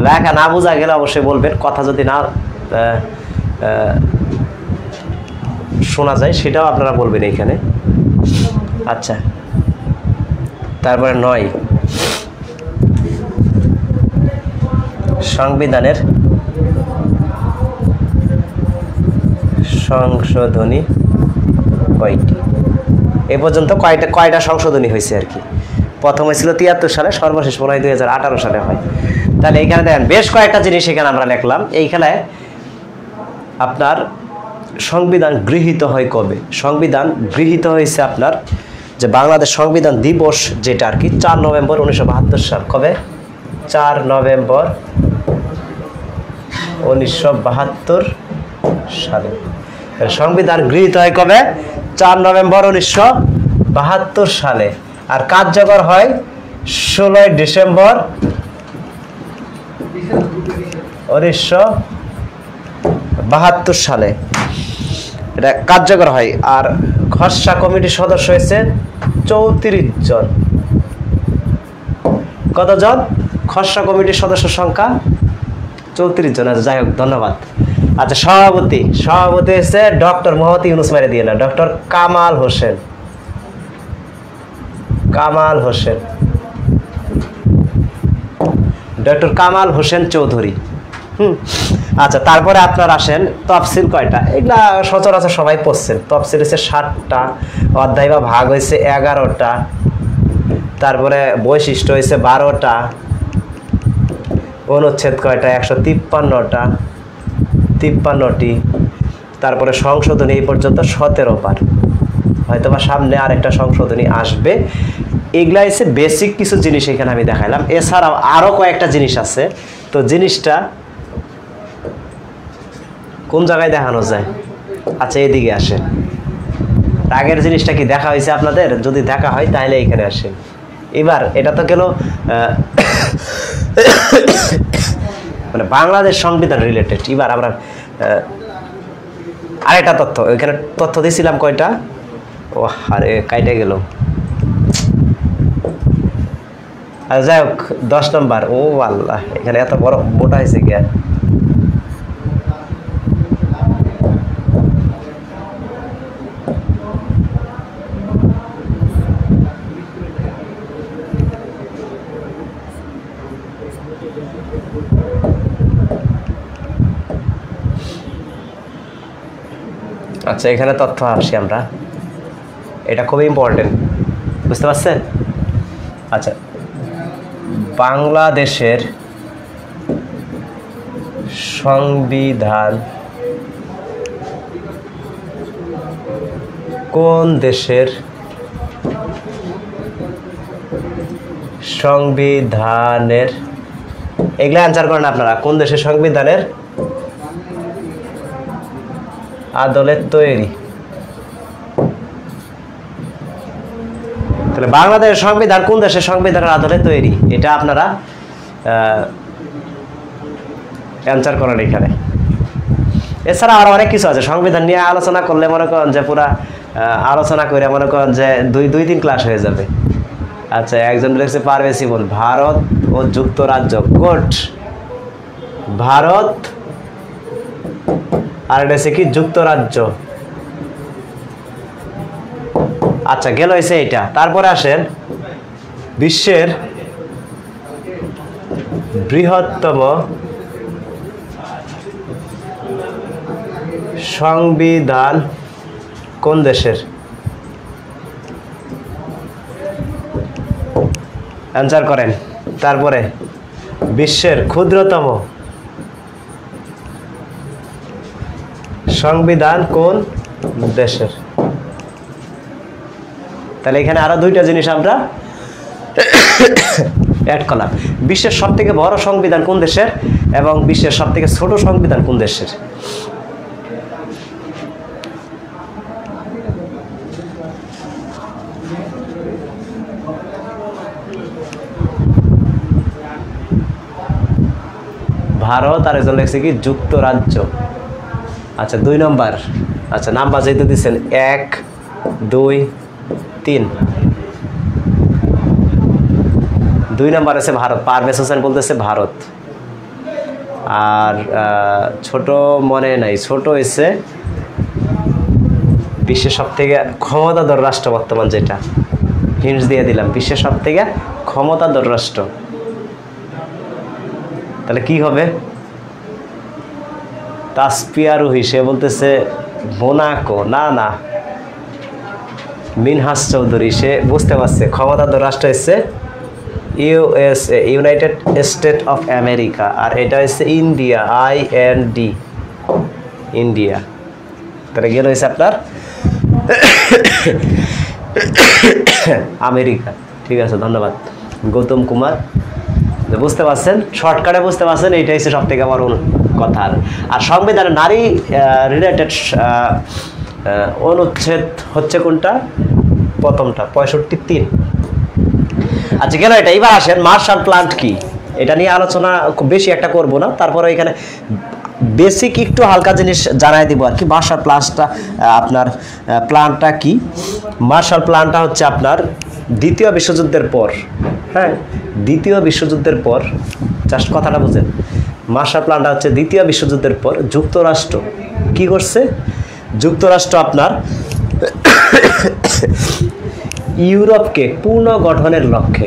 লেখা না বোঝা গেলে অবশ্যই বলবেন, কথা যদি না শোনা যায় সেটাও আপনারা বলবেন এইখানে। আচ্ছা, তারপরে 9 সংবিধানের সংশোধনী কয়টি। এ পর্যন্ত কয়টা সংশোধনী হয়েছে আর কি। প্রথম হয়েছিল 73 সালে, সর্বশেষ মনে হয় 2018 সালে হয়। তাহলে এইখানে দেখেন বেশ কয়েকটা জিনিস এখানে আমরা লিখলাম। এইখানে আপনার সংবিধান গৃহীত হয় কবে। সংবিধান গৃহীত হয়েছে আপনার যে বাংলাদেশ সংবিধান দিবস, যেটা আর কি 4 নভেম্বর 1972 সাল। কবে? 4 নভেম্বর 1972 সালে সংবিধান গৃহীত হয়। কবে? 4 নভেম্বর 1972 সালে। আর কার্যকর হয় 16 ডিসেম্বর 1972 সালে এটা কার্যকর হয়। আর খসড়া কমিটির সদস্য হয়েছে 34 জন। কতজন? খসড়া কমিটির সদস্য সংখ্যা 34 জন। আচ্ছা, যাই হোক, ধন্যবাদ। আচ্ছা, সভাপতি হয়েছে ডক্টর মোহাম্মদ ইউনূস, মেরে দিয়ে না, ডক্টর কামাল হোসেন চৌধুরী। আচ্ছা, তারপরে আপনার আসেন তফসিল কয়টা। এগুলা সচরাচর সবাই পড়ছেন। তফসিল হয়েছে 7টা, অধ্যায় বা ভাগ হয়েছে 11টা, তারপরে বৈশিষ্ট্য হয়েছে 12টা, অনুচ্ছেদ কয়টা 153টি, তারপরে সংশোধনী এই পর্যন্ত 17 বার। হয়তো বা সামনে আরেকটা সংশোধনী আসবে। এগুলা হচ্ছে বেসিক কিছু জিনিস এখানে আমি দেখাইলাম। এছাড়াও আরও কয়েকটা জিনিস আছে। তো জিনিসটা কোন জায়গায় দেখানো যায়? আচ্ছা, এদিকে আসেন। আগের জিনিসটা কি দেখা হয়েছে আপনাদের? যদি দেখা হয় তাহলে এখানে আসেন। এবার এটা তো গেল মানে বাংলাদেশ সংবিধান রিলেটেড। এবার আমরা আরেকটা তথ্য, ওইখানে তথ্য দিয়েছিলাম কয়টা, ও আরে কাইটে গেল। আর যাই হোক 10 নম্বর, ও আল্লাহ এখানে এত বড় মোটা হয়েছে গিয়া। আচ্ছা এখানে তথ্য আসি আমরা, এটা খুবই ইম্পর্টেন্ট, বুঝতে পারছেন? আচ্ছা, বাংলাদেশের সংবিধান কোন দেশের সংবিধানের, এগুলা অ্যান্সার করেন আপনারা, কোন দেশের সংবিধানের আদলে তৈরি? তাহলে বাংলাদেশের সংবিধান কোন দেশের সংবিধানের আদলে তৈরি, এটা আপনারা অ্যান্সার করেন এখানে। এছাড়া আরো অনেক কিছু আছে, সংবিধান নিয়ে আলোচনা করলে মনে করেন যে পুরা আলোচনা করে মনে করেন যে 2-3 ক্লাস হয়ে যাবে। আচ্ছা, একজন লিখছে পারভেজ ইমন, ভারত ও যুক্তরাজ্য, কোট ভারত আর এটা হচ্ছে কি যুক্তরাজ্য। আচ্ছা গেল হয়েছে এটা। তারপরে আসেন বিশ্বের বৃহত্তম সংবিধান কোন দেশের? অ্যান্সার করেন। তারপরে বিশ্বের ক্ষুদ্রতম সংবিধান কোন দেশের? তাহলে এখানে আরো 2টা জিনিস আমরা অ্যাড করলাম। বিশ্বের সবথেকে বড় সংবিধান কোন দেশের এবং বিশ্বের সবথেকে ছোট সংবিধান কোন দেশের? ভারত আর একজন লেখছে কি যুক্তরাজ্য। আচ্ছা 2 নম্বর, আচ্ছা নাম্বার যেহেতু দিচ্ছেন 1, 2, 3, 2 নম্বর আছে ভারত, পারভেজ হোসেন বলতেছে ভারত। আর ছোট মনে নাই, ছোট হচ্ছে বিশ্বের সবথেকে ক্ষমতাধর রাষ্ট্র বর্তমান, যেটা হিন্টস দিয়ে দিলাম, বিশ্বের সবথেকে ক্ষমতাধর রাষ্ট্র। তাহলে কি হবে? তাসপিয়ারুহি, সে বলতেছে মোনাকো। না না, মিনহাস চৌধুরী, সে বুঝতে পারছে ক্ষমতাধর রাষ্ট্র হচ্ছে USA, United State of America, আর এটা হচ্ছে ইন্ডিয়া, IND, ইন্ডিয়া। তাহলে গেল হয়েছে আপনার আমেরিকা। ঠিক আছে, ধন্যবাদ গৌতম কুমার। বুঝতে পারছেন, শর্টকাটে বুঝতে পারছেন, এইটাই হচ্ছে সব থেকে আমার কথা। আর সংবিধানে নারী রিলেটেড অনুচ্ছেদ হচ্ছে কোনটা? প্রথমটা 65-3। আচ্ছা গেল এটা। এবার আসেন মার্শাল প্ল্যান কি, এটা নিয়ে আলোচনা খুব বেশি একটা করব না, তারপরে এখানে বেসিক একটু হালকা জিনিস জানাই দিব আর কি। মার্শাল প্ল্যানটা আপনার প্ল্যানটা কি? মার্শাল প্ল্যানটা হচ্ছে আপনার দ্বিতীয় বিশ্বযুদ্ধের পর, হ্যাঁ দ্বিতীয় বিশ্বযুদ্ধের পর, জাস্ট কথাটা বুঝেন, মার্শাল প্ল্যানটা হচ্ছে দ্বিতীয় বিশ্বযুদ্ধের পর যুক্তরাষ্ট্র কি করছে? যুক্তরাষ্ট্র আপনার ইউরোপকে পুনর্গঠনের লক্ষ্যে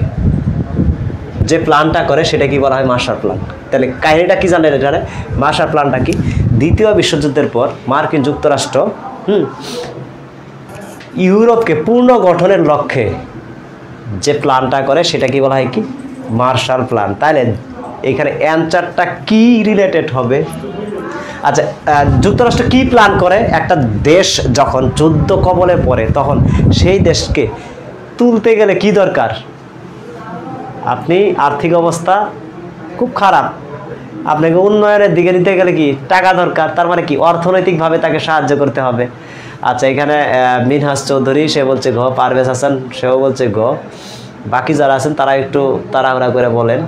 যে প্ল্যানটা করে সেটা কি বলা হয়? Marshall plan. তাহলে কাহিনীটা কি জানেন এখানে? মার্শাল প্ল্যানটা কি? দ্বিতীয় বিশ্বযুদ্ধের পর মার্কিন যুক্তরাষ্ট্র ইউরোপকে পুনর্গঠনের লক্ষ্যে যে প্ল্যানটা করে সেটা কি বলা হয়? কি মার্শাল প্ল্যান। তাহলে এখানে অ্যান্সারটা কি রিলেটেড হবে? আচ্ছা, যুক্তরাষ্ট্র কি প্ল্যান করে? একটা দেশ যখন যুদ্ধ কবলে পড়ে তখন সেই দেশকে তুলতে গেলে কি দরকার? আপনি আর্থিক অবস্থা খুব খারাপ, আপনাকে উন্নয়নের দিকে নিতে গেলে কি টাকা দরকার, তার মানে কি অর্থনৈতিকভাবে তাকে সাহায্য করতে হবে। আচ্ছা এখানে মিনহাস চৌধুরী সে বলছে ঘ, পারভেজ হাসান সেও বলছে ঘ, বাকি যারা আছেন তারা একটু তাড়াহুড়া করে বলেন।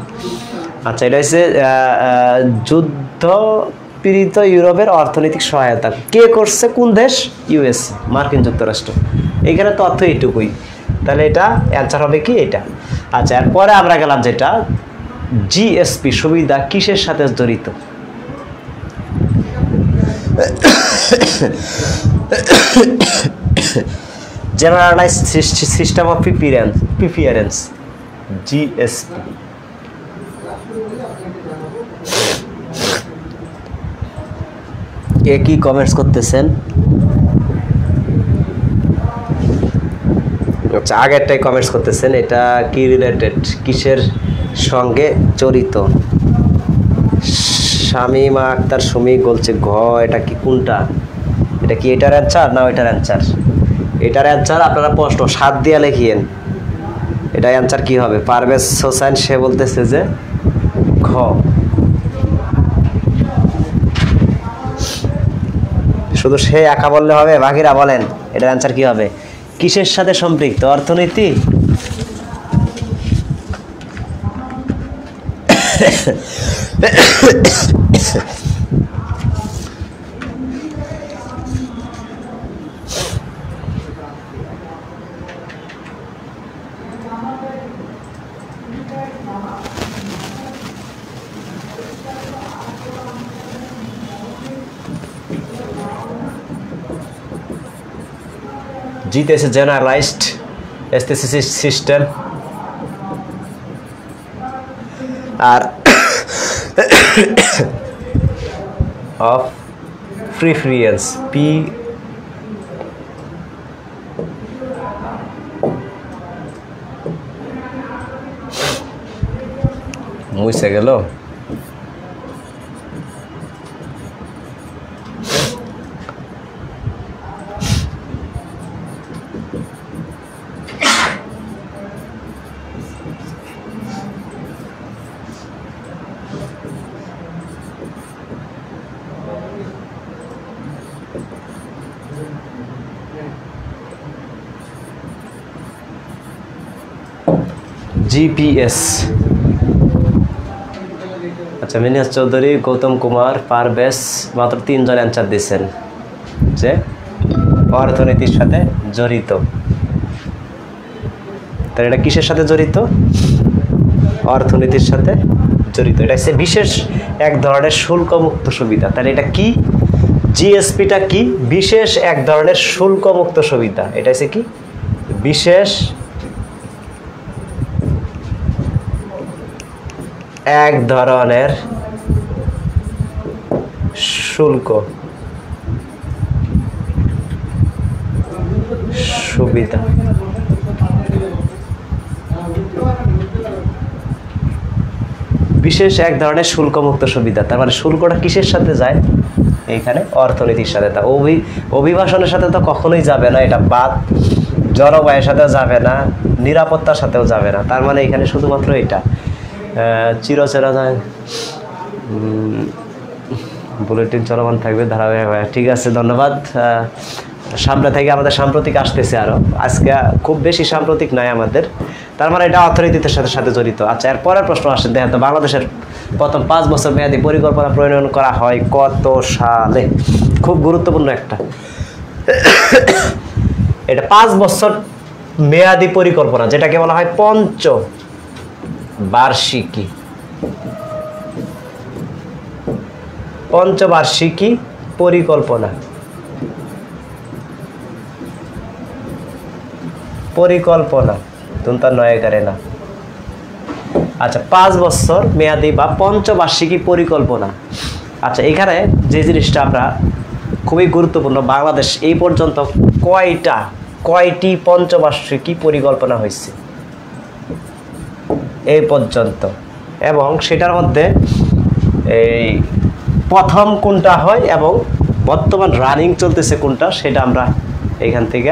আচ্ছা এটা হচ্ছে যুদ্ধ প্রেরিত ইউরোপের অর্থনৈতিক সহায়তা কে করছে? কোন দেশ? ইউএস, মার্কিন যুক্তরাষ্ট্র। এইখানে তথ্য এইটুকুই, তাহলে এটা অ্যান্সার হবে কি এটা। আচ্ছা, এরপরে আমরা গেলাম যেটা জিএসপি সুবিধা কিসের সাথে জড়িত? Generalize system of preference, GSP. কে কি কমেন্টস করতেছেন? আচ্ছা, আগেরটাই কমেন্টস করতেছেন। এটা কি রিলেটেড, কিসের সঙ্গে জড়িত? শামিমা আক্তার সুমি বলছে ঘ। এটা কি কোনটা? এটা কি এটার অ্যান্সার না ওইটার অ্যান্সার? এটার অ্যান্সার আপনারা প্রশ্ন 7 দিয়ে লিখিয়েন। এটা অ্যান্সার কি হবে? পারভেজ হোসেন সে বলতেছে যে ঘ। শুধু সে একা বললে হবে? বাকিরা বলেন এটার অ্যান্সার কি হবে? কিসের সাথে সম্পৃক্ত? অর্থনীতি। জিতেছে জেনারেলাইজড স্থিতিশীল সিস্টেম। আর অফ প্রিফারেন্স পি মুছে গেল। জিপিএস। আচ্ছা, মিনিয়াজ চৌধুরী, গৌতম কুমার, পারভেজ মাত্র 3 জন অ্যান্সার দিচ্ছেন যে অর্থনীতির সাথে জড়িত। তাহলে এটা কিসের সাথে জড়িত? অর্থনীতির সাথে জড়িত। এটা হচ্ছে বিশেষ এক ধরনের শুল্কমুক্ত সুবিধা। তাহলে এটা কি? জিএসপিটা কি? বিশেষ এক ধরনের শুল্কমুক্ত সুবিধা। এটা হচ্ছে কি? বিশেষ এক ধরনের শুল্ক সুবিধা। বিশেষ এক ধরনের শুল্কমুক্ত সুবিধা। তার মানে শুল্কটা কিসের সাথে যায়? এইখানে অর্থনীতির সাথে। তা অভিবাসনের সাথে তো কখনোই যাবে না, এটা বাদ। জলবায়ুর সাথেও যাবে না, নিরাপত্তার সাথেও যাবে না। তার মানে এখানে শুধুমাত্র এটা চিরচেরা যায়। বুলেটিন চলমান থাকবে ধারাবাহিক। ঠিক আছে, ধন্যবাদ। সামনে থেকে আমাদের সাম্প্রতিক আসতেছে আরও। আজকে খুব বেশি সাম্প্রতিক নাই আমাদের। তার মানে এটা অর্থনীতির সাথে জড়িত। আচ্ছা, এর পরের প্রশ্ন আসে। দেখেন তো, বাংলাদেশের প্রথম 5 বছর মেয়াদী পরিকল্পনা প্রণয়ন করা হয় কত সালে? খুব গুরুত্বপূর্ণ একটা। এটা 5 বছর মেয়াদী পরিকল্পনা, যেটাকে বলা হয় পঞ্চবার্ষিকী পরিকল্পনা। তুমি তার নয় করে না। আচ্ছা, 5 বছর মেয়াদী বা পঞ্চবার্ষিকী পরিকল্পনা। আচ্ছা, এখানে যে জিনিসটা আমরা খুবই গুরুত্বপূর্ণ, বাংলাদেশ এই পর্যন্ত কয়টি পঞ্চবার্ষিকী পরিকল্পনা হয়েছে এই পর্যন্ত, এবং সেটার মধ্যে এই প্রথম কোনটা হয় এবং বর্তমান রানিং চলতেছে কোনটা, সেটা আমরা এখান থেকে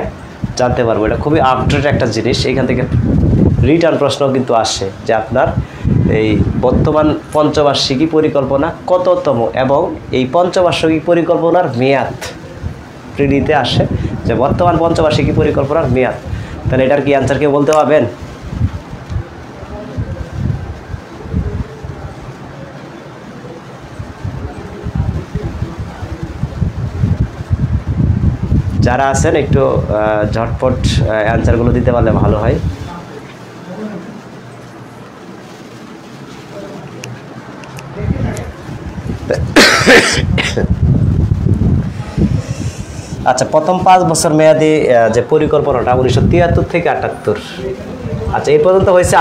জানতে পারবো। এটা খুবই আপডেট একটা জিনিস। এখান থেকে রিটার্ন প্রশ্ন কিন্তু আসে যে আপনার এই বর্তমান পঞ্চবার্ষিকী পরিকল্পনা কততম, এবং এই পঞ্চবার্ষিকী পরিকল্পনার মেয়াদ প্রিলিতে আসে যে বর্তমান পঞ্চবার্ষিকী পরিকল্পনার মেয়াদ। তাহলে এটার কি অ্যান্সার কেউ বলতে পারবেন? যারা আছেন একটু ঝটপট অ্যান্সারগুলো দিতে পারলে ভালো হয়। আচ্ছা, প্রথম 5 বছর মেয়াদী যে পরিকল্পনাটা 1973 থেকে 78, আচ্ছা এই পর্যন্ত হয়েছে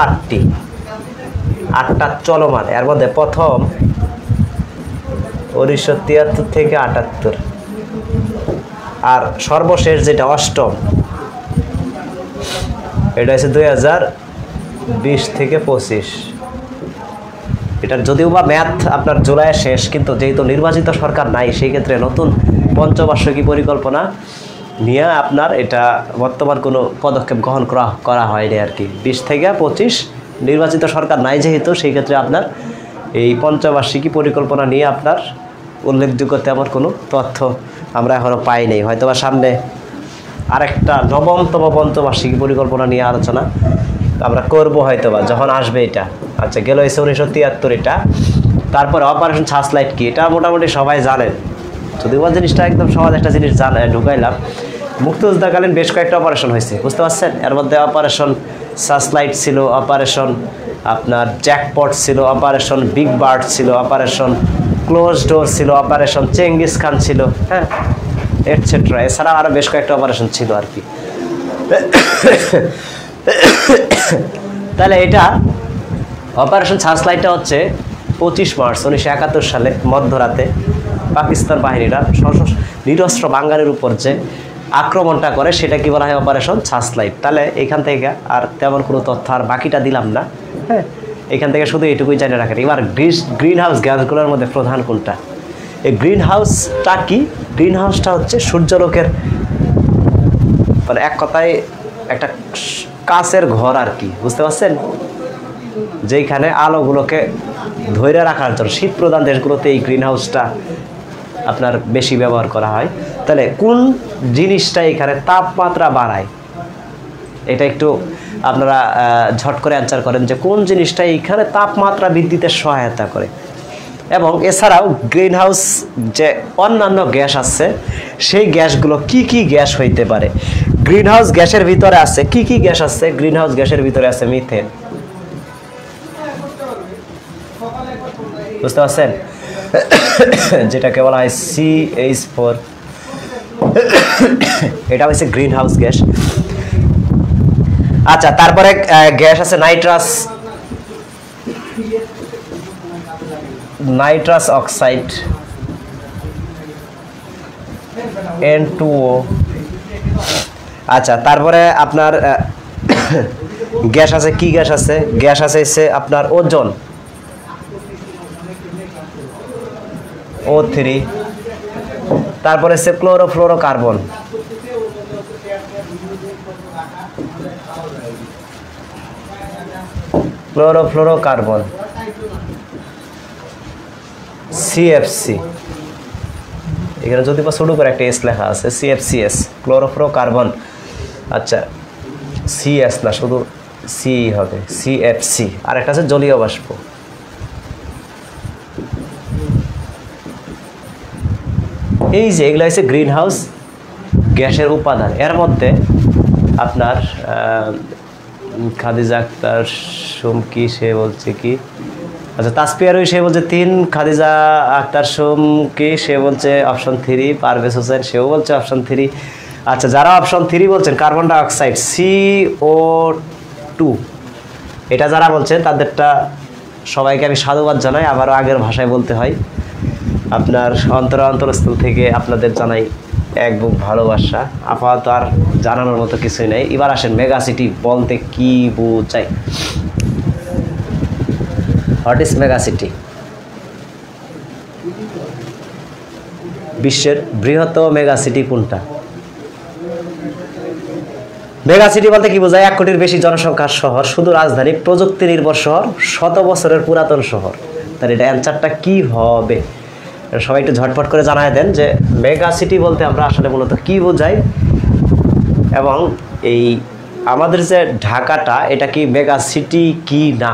8টা চলমান। এর মধ্যে প্রথম 1973 থেকে 78, আর সর্বশেষ যেটা 8ম, এটা হচ্ছে 2020 থেকে 25। এটার যদিও বা ম্যাথ আপনার জুলাইয়ের শেষ, কিন্তু যেহেতু নির্বাচিত সরকার নাই সেই ক্ষেত্রে নতুন পঞ্চবার্ষিকী পরিকল্পনা নিয়ে আপনার এটা বর্তমান কোনো পদক্ষেপ গ্রহণ করা হয়নি আর কি। 20 থেকে 25 নির্বাচিত সরকার নাই যেহেতু, সেই ক্ষেত্রে আপনার এই পঞ্চবার্ষিকী পরিকল্পনা নিয়ে আপনার উল্লেখযোগ্য তেমন কোনো তথ্য আমরা এখনও পাইনি। হয়তোবা সামনে আরেকটা 9তম পঞ্চবার্ষিকী পরিকল্পনা নিয়ে আলোচনা আমরা করবো হয়তোবা যখন আসবে এটা। আচ্ছা, গেল হয়েছে 1973 এটা। তারপরে অপারেশন সার্চলাইট কি, এটা মোটামুটি সবাই জানেন, যদিও জিনিসটা একদম সহজ একটা জিনিস ঢুকাইলাম। মুক্তিযুদ্ধকালীন বেশ কয়েকটা অপারেশন হয়েছে, বুঝতে পারছেন। এর মধ্যে অপারেশন সার্চলাইট ছিল, অপারেশন আপনার জ্যাকপট ছিল, অপারেশন বিগ বার্ড ছিল, অপারেশন ক্লোজ ডোর ছিল, অপারেশন চেঙ্গিস খান ছিল, হ্যাঁ এটসেট্রা। এছাড়া আরও বেশ কয়েকটা অপারেশন ছিল আর কি। তাহলে এটা অপারেশন সার্চলাইটটা হচ্ছে 25 মার্চ 1971 সালে মধ্যরাতে পাকিস্তান বাহিনীরা নিরস্ত্র বাঙালির উপর যে আক্রমণটা করে সেটা কি বলা হয়, অপারেশন সার্চলাইট। তাহলে এখান থেকে আর তেমন কোনো তথ্য আর বাকিটা দিলাম না, হ্যাঁ এখান থেকে শুধু এটুকুই জানে রাখেন। এবার গ্রিন হাউস গ্যাসগুলোর মধ্যে প্রধান কোনটা? এই গ্রিন হাউসটা কি? গ্রিন হাউসটা হচ্ছে সূর্যালোকের মানে এক কথায় একটা কাচের ঘর আর কি, বুঝতে পারছেন, যেখানে আলোগুলোকে ধরে রাখার জন্য শীত প্রধান দেশগুলোতে এই গ্রিন হাউসটা আপনার বেশি ব্যবহার করা হয়। তাহলে কোন জিনিসটা এখানে তাপমাত্রা বাড়ায়, এটা একটু আপনারা ঝট করে অ্যান্সার করেন যে কোন জিনিসটা এখানে তাপমাত্রা বৃদ্ধিতে সহায়তা করে। এবং এছাড়াও গ্রিন হাউস যে অন্যান্য গ্যাস আছে সেই গ্যাসগুলো কি কি গ্যাস হইতে পারে? গ্রিন হাউস গ্যাসের ভিতরে আছে কি কি গ্যাস আছে? গ্রিন হাউস গ্যাসের ভিতরে আছে মিথেন, বুঝতে পারছেন, যেটাকে বলা হয় CH4, এটা হচ্ছে গ্রিন হাউস গ্যাস। আচ্ছা, তারপরে গ্যাস আছে নাইট্রাস অক্সাইড N2O। আচ্ছা, তারপরে আপনার গ্যাস আছে কি গ্যাস আছে? গ্যাস আছে আপনার ওজোন O3, তারপরে হচ্ছে ক্লোরোফ্লোরোকার্বন, CFC, এখানে যদি বা ছোট করে একটা এস লেখা আছে, CFCS ক্লোরোফ্লোরোকার্বন। আচ্ছা, CS না, শুধু সি হবে, CFC। আর একটা আছে জলীয় বাষ্প। এই যে এগুলো হচ্ছে গ্রিন হাউস গ্যাসের উপাদান। এর মধ্যে আপনার খাদিজা আক্তার সুমকি সে বলছে কি, আচ্ছা তাসপিয়ারই সে বলছে 3, খাদিজা আক্তার সুমকি সে বলছে অপশন 3, পারভেজ হোসেন সেও বলছে অপশন 3। আচ্ছা, যারা অপশন 3 বলছেন কার্বন ডাইঅক্সাইড CO2, এটা যারা বলছেন তাদেরটা সবাইকে আমি সাধুবাদ জানাই। আবারও আগের ভাষায় বলতে হয়, আপনার অন্তরস্থল থেকে আপনাদের জানাই এক বুক ভালোবাসা। আপাতত আর জানানোর মতো কিছুই নেই। এবার আসেন মেগাসিটি বলতে কি বোঝায়? What is megacity? বিশ্বের বৃহত্তম মেগাসিটি কোনটা? মেগাসিটি বলতে কি বোঝায়? 1 কোটির বেশি জনসংখ্যার শহর, শুধু রাজধানী, প্রযুক্তি নির্ভর শহর, 100 বছরের পুরাতন শহর। তাহলে এটা অ্যান্সারটা কি হবে? সবাই একটু ঝটপট করে জানায় দেন যে মেগা সিটি বলতে আমরা আসলে মূলত কি বোঝাই, এবং এই আমাদের যে ঢাকাটা এটা কি মেগা সিটি কি না?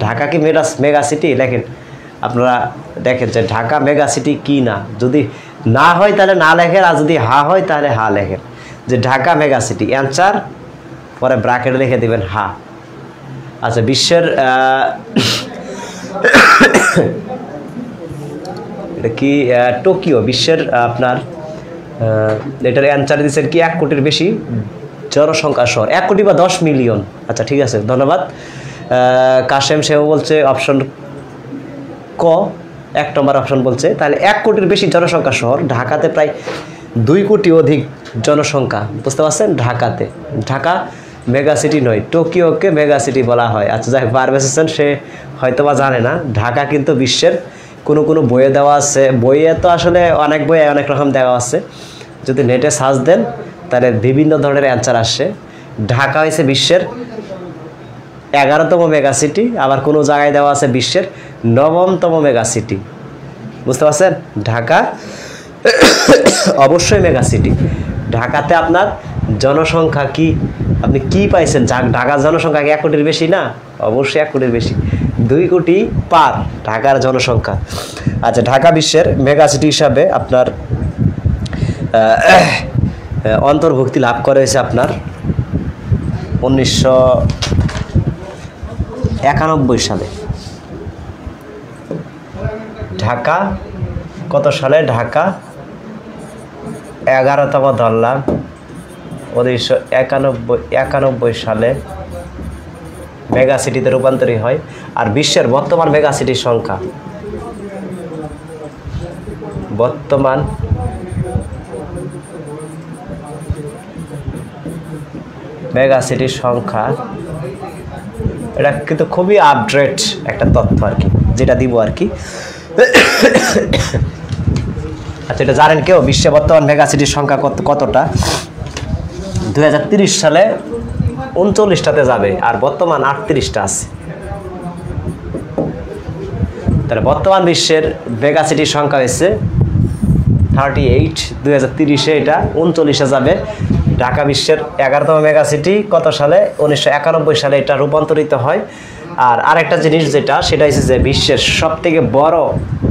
ঢাকা কি মেগা সিটি? লেখেন আপনারা, দেখেন যে ঢাকা মেগা সিটি কি না। যদি না হয় তাহলে না লেখেন, আর যদি হা হয় তাহলে হা লেখেন, যে ঢাকা মেগা সিটি অ্যান্সার, পরে ব্র্যাকেটে লিখে দিবেন হা। আচ্ছা, বিশ্বের এটা কি টোকিও, বিশ্বের আপনার এটার অ্যান্সার দিচ্ছেন কি 1 কোটির বেশি জনসংখ্যা শহর, 1 কোটি বা 10 মিলিয়ন। আচ্ছা ঠিক আছে, ধন্যবাদ। কাশেম সেও বলছে অপশন ক, 1 নম্বর অপশন বলছে। তাহলে 1 কোটির বেশি জনসংখ্যা শহর, ঢাকাতে প্রায় 2 কোটি অধিক জনসংখ্যা, বুঝতে পারছেন? ঢাকাতে, ঢাকা মেগা সিটি নয়, টোকিওকে মেগা সিটি বলা হয়। আচ্ছা যাই, পারভেজ হোসেন সে হয়তো বা জানে না, ঢাকা কিন্তু বিশ্বের কোনো বইয়ে দেওয়া আছে, বইয়ে তো আসলে অনেক বইয়ে অনেক রকম দেওয়া আছে, যদি নেটে সার্চ দেন তাহলে বিভিন্ন ধরনের অ্যান্সার আসে। ঢাকা হয়েছে বিশ্বের 11তম মেগা সিটি, আবার কোনো জায়গায় দেওয়া আছে বিশ্বের 9মতম মেগা সিটি, বুঝতে পারছেন? ঢাকা অবশ্যই মেগা সিটি। ঢাকাতে আপনার জনসংখ্যা কি, আপনি কি পাইছেন? ঢাকার জনসংখ্যা কি 1 কোটির বেশি না? অবশ্যই 1 কোটির বেশি, 2 কোটি পার ঢাকার জনসংখ্যা। আচ্ছা, ঢাকা বিশ্বের মেগা সিটি হিসাবে আপনার অন্তর্ভুক্তি লাভ করা হয়েছে আপনার 1991 সালে। ঢাকা কত সালে? ঢাকা 11তম ধরলাম, 1991 সালে মেগা সিটিতে রূপান্তরিত হয়। আর বিশ্বের বর্তমান মেগা সিটির সংখ্যা, বর্তমান মেগা সিটির সংখ্যা, এটা কিন্তু খুবই আপডেট একটা তথ্য আর কি, যেটা দিব আর কি। আচ্ছা, এটা জানেন কেউ? বিশ্বে বর্তমান মেগা সিটির সংখ্যা কতটা? 2030 সালে 39টাতে যাবে, আর বর্তমান 38টা আছে। তাহলে বর্তমান বিশ্বের মেগা সিটির সংখ্যা হয়েছে 38, 2030-এ এটা 39-এ যাবে। ঢাকা বিশ্বের 11তম মেগা সিটি কত সালে? 1991 সালে এটা রূপান্তরিত হয়। আর আরেকটা জিনিস যেটা, সেটা হচ্ছে যে বিশ্বের সবথেকে বড়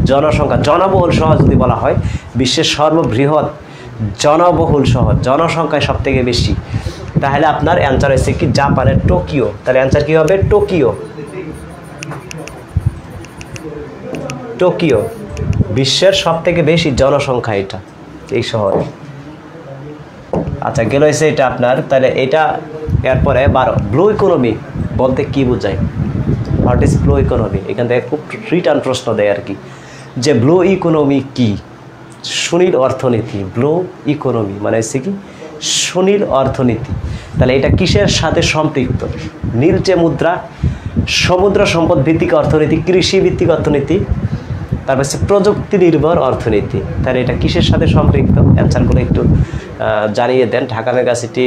জনসংখ্যা, জনবহুল শহর যদি বলা হয়, বিশ্বের সর্ববৃহৎ জনবহুল শহর, জনসংখ্যায় সবথেকে বেশি, তাহলে আপনার অ্যান্সার হচ্ছে কি জাপানের টোকিও। তাহলে অ্যান্সার কি হবে? টোকিও। টোকিও বিশ্বের সবথেকে বেশি জনসংখ্যা এটা, এই শহরে। আচ্ছা, গেল হয়েছে এটা আপনার। তাহলে এটা এরপরে 12, ব্লু ইকোনমি বলতে কি বোঝায়? What is blue economy? এখান থেকে খুব রিটার্ন প্রশ্ন দেয় আর কি, যে ব্লু ইকোনমি কি? সুনীল অর্থনীতি। ব্লু ইকোনমি মানে হচ্ছে কি সুনীল অর্থনীতি। তাহলে এটা কিসের সাথে সম্পৃক্ত? নীলচে মুদ্রা, সমুদ্র সম্পদ ভিত্তিক অর্থনীতি, কৃষি ভিত্তিক অর্থনীতি, তারপর হচ্ছে প্রযুক্তি নির্ভর অর্থনীতি। তাহলে এটা কিসের সাথে সম্পৃক্ত? অ্যান্সারগুলো একটু জানিয়ে দেন। ঢাকা মেগা সিটি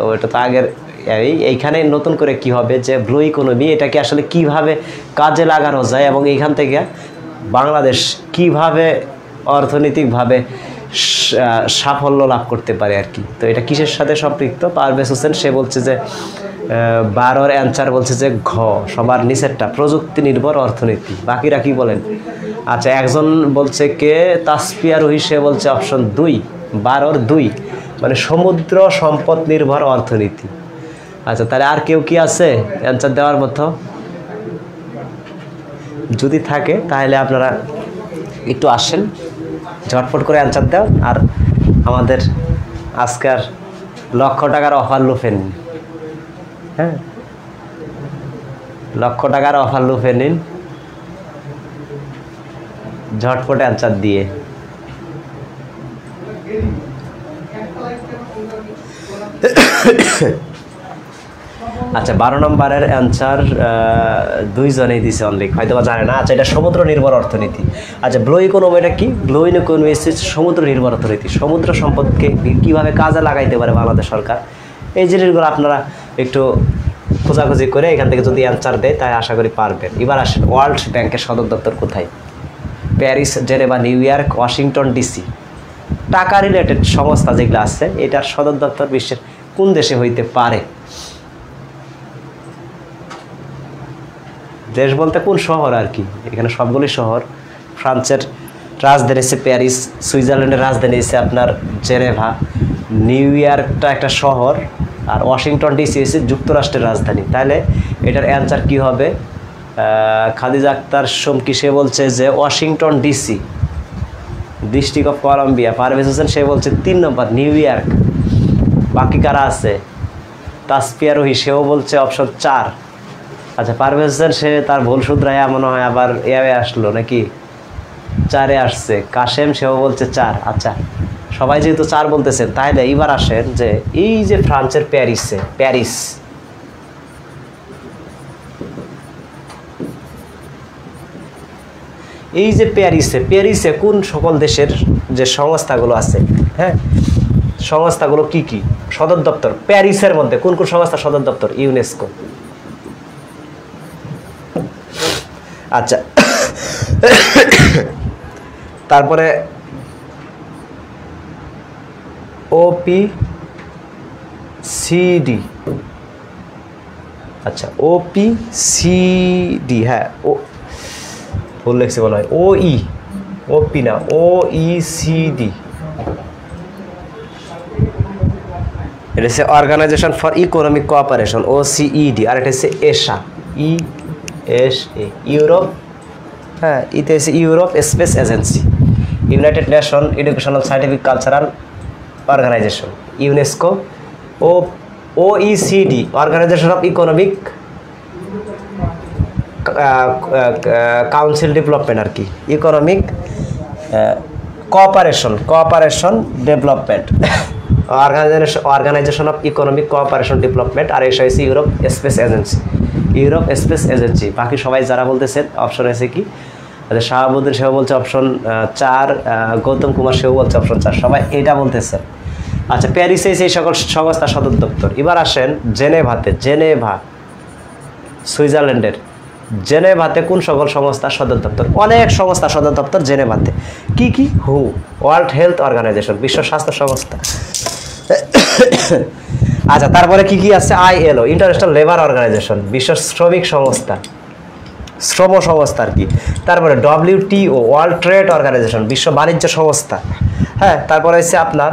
ওটা তো আগের, এইখানে নতুন করে কি হবে যে ব্লু ইকোনমি, এটাকে আসলে কিভাবে কাজে লাগানো যায় এবং এইখান থেকে বাংলাদেশ কিভাবে অর্থনৈতিকভাবে সাফল্য লাভ করতে পারে আর কি। তো এটা কিসের সাথে সম্পৃক্ত? পারভেজ হোসেন সে বলছে যে 12-এর অ্যান্সার বলছে যে ঘ, সবার নিচেরটা, প্রযুক্তি নির্ভর অর্থনীতি। বাকিরা কি বলেন? আচ্ছা, একজন বলছে কে, তাসপিয়া রুহি, সে বলছে অপশন 2, 12-এর 2 মানে সমুদ্র সম্পদ নির্ভর অর্থনীতি। আচ্ছা, তাহলে আর কেউ কি আছে অ্যান্সার দেওয়ার মতো? যদি থাকে তাহলে আপনারা একটু আসেন, ঝটপট করে অ্যান্সার দেন। আর আমাদের আজকের লক্ষ টাকার অফার লুফে নিন। হ্যাঁ, লক্ষ টাকার অফার লুফে নিন ঝটপট অ্যান্সার দিয়ে। আচ্ছা, 12 নম্বরের অ্যান্সার 2 জনেই দিছে অনলি, হয়তো বা জানে না। আচ্ছা, এটা সমুদ্র নির্ভর অর্থনীতি। আচ্ছা, ব্লু ইকোনমি এটা কি? ব্লু ইকোনমি হচ্ছে সমুদ্র নির্ভর অর্থনীতি, সমুদ্র সম্পদকে কীভাবে কাজে লাগাইতে পারে বাংলাদেশ সরকার, এই জিনিসগুলো আপনারা একটু খোঁজাখুঁজি করে এখান থেকে যদি অ্যান্সার দেয় তাই আশা করি পারবেন। এবার আসেন, ওয়ার্ল্ড ব্যাংকের সদর দপ্তর কোথায়? Paris, Geneva, new York, Washington DC. টাকা রিলেটেড সংস্থা যেগুলো আছে, এটার সদর দপ্তর বিশ্বের কোন দেশে হইতে পারে? দেশ বলতে কোন শহর আর কি, এখানে সবগুলি শহর। ফ্রান্সের রাজধানী হচ্ছে প্যারিস, সুইজারল্যান্ডের রাজধানী হচ্ছে আপনার জেনেভা, নিউ ইয়র্কটা একটা শহর, আর ওয়াশিংটন ডিসি হচ্ছে যুক্তরাষ্ট্রের রাজধানী। তাহলে এটার অ্যান্সার কি হবে? খাদিজা আক্তার শমকি সে বলছে যে Washington DC, district of Columbia. Parvez Hossain সে বলছে 3 নম্বর নিউ ইয়র্ক। বাকি কারা আছে? তাসফিয়া রুহি সেও বলছে অপশন 4। আচ্ছা, পারভেজ হোসেন সে তার ভুল শুধরায় মনে হয় আবার এভাবে আসলো নাকি, 4-এ আসছে। কাশেম সেও বলছে 4। আচ্ছা, সবাই যেহেতু 4 বলতেছেন, তাহলে এবার আসেন যে এই যে ফ্রান্সের প্যারিস, এই যে প্যারিসে কোন সকল দেশের যে সংস্থাগুলো আছে, হ্যাঁ, সংস্থাগুলো কি কি সদর দপ্তর, প্যারিসের মধ্যে কোন কোন সংস্থা সদর দপ্তর? ইউনেস্কো। আচ্ছা, তারপরে OPCD। আচ্ছা, OPCD, হ্যাঁ, ভুল লেখছে বলা হয়, OPI না, OECD। এটা হচ্ছে organization for economic cooperation, OCED। আর এটা হচ্ছে ESA, ESA, ইউরোপ, হ্যাঁ, এটা হচ্ছে Europe space agency. United Nation educational scientific cultural organization. UNESCO. OECD, organization of economic council development আর কি, economic cooperation development, organization of economic cooperation development. আর এসা হচ্ছে ইউরোপ স্পেস এজেন্সি। বাকি সবাই যারা বলতেছেন অপশন আছে কি? শাহাবুদ্দিন সেও বলছে অপশন 4, গৌতম কুমার সেও বলছে অপশন 4, সবাই এটা বলতেছেন। আচ্ছা, প্যারিসে এই সকল সংস্থার সদর দপ্তর। এবার আসেন জেনেভা, সুইজারল্যান্ডের জেনেভাতে কোন সকল সংস্থার সদর দপ্তর? অনেক সংস্থার সদর দপ্তর জেনেভাতে। কি কি? হু, ওয়ার্ল্ড হেলথ অর্গানাইজেশন, বিশ্ব স্বাস্থ্য সংস্থা। আচ্ছা, তারপরে কি কি আছে? ILO, ইন্টারন্যাশনাল লেবার অর্গানাইজেশন, বিশ্ব শ্রমিক সংস্থা, শ্রম সংস্থা আর কি। তারপরে WTO, ওয়ার্ল্ড ট্রেড অর্গানাইজেশন, বিশ্ব বাণিজ্য সংস্থা, হ্যাঁ। তারপরে হচ্ছে আপনার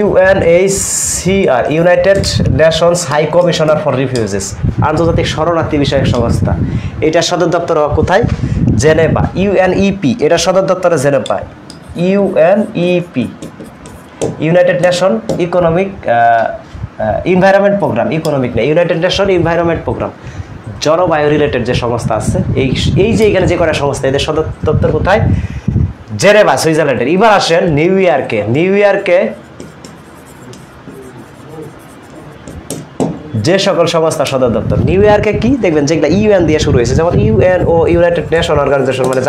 UNHCR, United Nations High Commissioner for Refugees, আন্তর্জাতিক শরণার্থী বিষয়ক সংস্থা। এটার সদর দপ্তর কোথায়? জেনেভা। UNEP, এটা সদর দপ্তরে Geneva. UNEP, United Nation Economic Environment Programme, economic না, ইউনাইটেড নেশন এনভায়রনমেন্ট প্রোগ্রাম, জলবায়ু রিলেটেড যে সংস্থা আছে, এই যে এখানে যে কটা সংস্থা, এদের সদর দপ্তর কোথায়? জেনেভা, সুইজারল্যান্ডের। এবার আসেন নিউ ইয়র্কে যে সকল সংস্থা সদর দপ্তর। নিউ ইয়র্কে কি দেখবেন যেগুলো UN দিয়ে শুরু হয়েছে, যেমন UNO, ইউনাইটেড নেশন অর্গানাইজেশন, মানে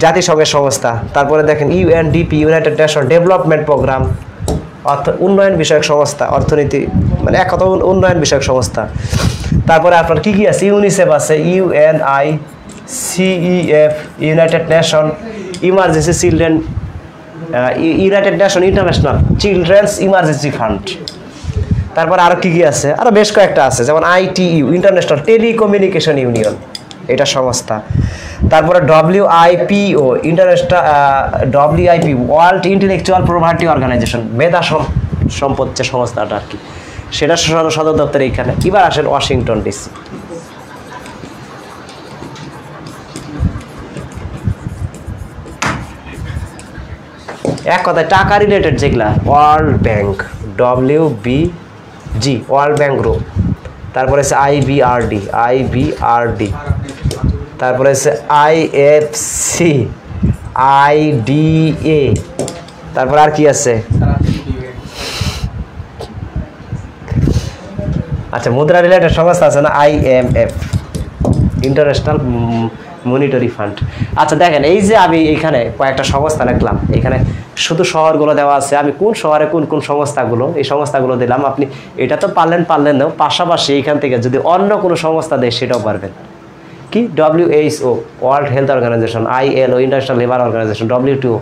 জাতিসংঘের সংস্থা। তারপরে দেখেন UNDP, United Nation Development Programme, উন্নয়ন বিষয়ক সংস্থা, অর্থনীতি মানে এক কথা উন্নয়ন বিষয়ক সংস্থা। তারপরে আপনার কি কি আছে? ইউনিসেফ আছে, UNICEF, United nation emergency children, United nation international children's emergency fund. তারপরে আরও কি কি আছে? আরও বেশ কয়েকটা আছে, যেমন ITU, ইন্টারন্যাশনাল টেলিকমিউনিকেশন ইউনিয়ন, এটা সংস্থা। তারপরে WIPO, WIP, world intellectual property organization, মেধা সম্পদ যে সংস্থাটা আর কি, সেটা সদর দপ্তর এইখানে। এবার আসেন ওয়াশিংটন ডিসি। এক কথায় টাকা রিলেটেড যেগুলা, world bank, WBG, world bank group. তারপরে আছে IBRD, তারপরে আছে IFC, IDA, তারপর আর কি আছে? আচ্ছা, মুদ্রা রিলেটেড সংস্থা আছে না, IMF, ইন্টারন্যাশনাল মনিটারি ফান্ড। আচ্ছা দেখেন, এই যে আমি এখানে কয়েকটা সংস্থা লিখলাম, এখানে শুধু শহরগুলো দেওয়া আছে, আমি কোন শহরে কোন কোন সংস্থাগুলো, এই সংস্থাগুলো দিলাম। আপনি এটা তো পারলেন না, পাশাপাশি এখান থেকে যদি অন্য কোনো সংস্থা দেয় সেটাও পারবেন। কি? WHO, World Health Organization, ILO, International Labour Organization, WTO,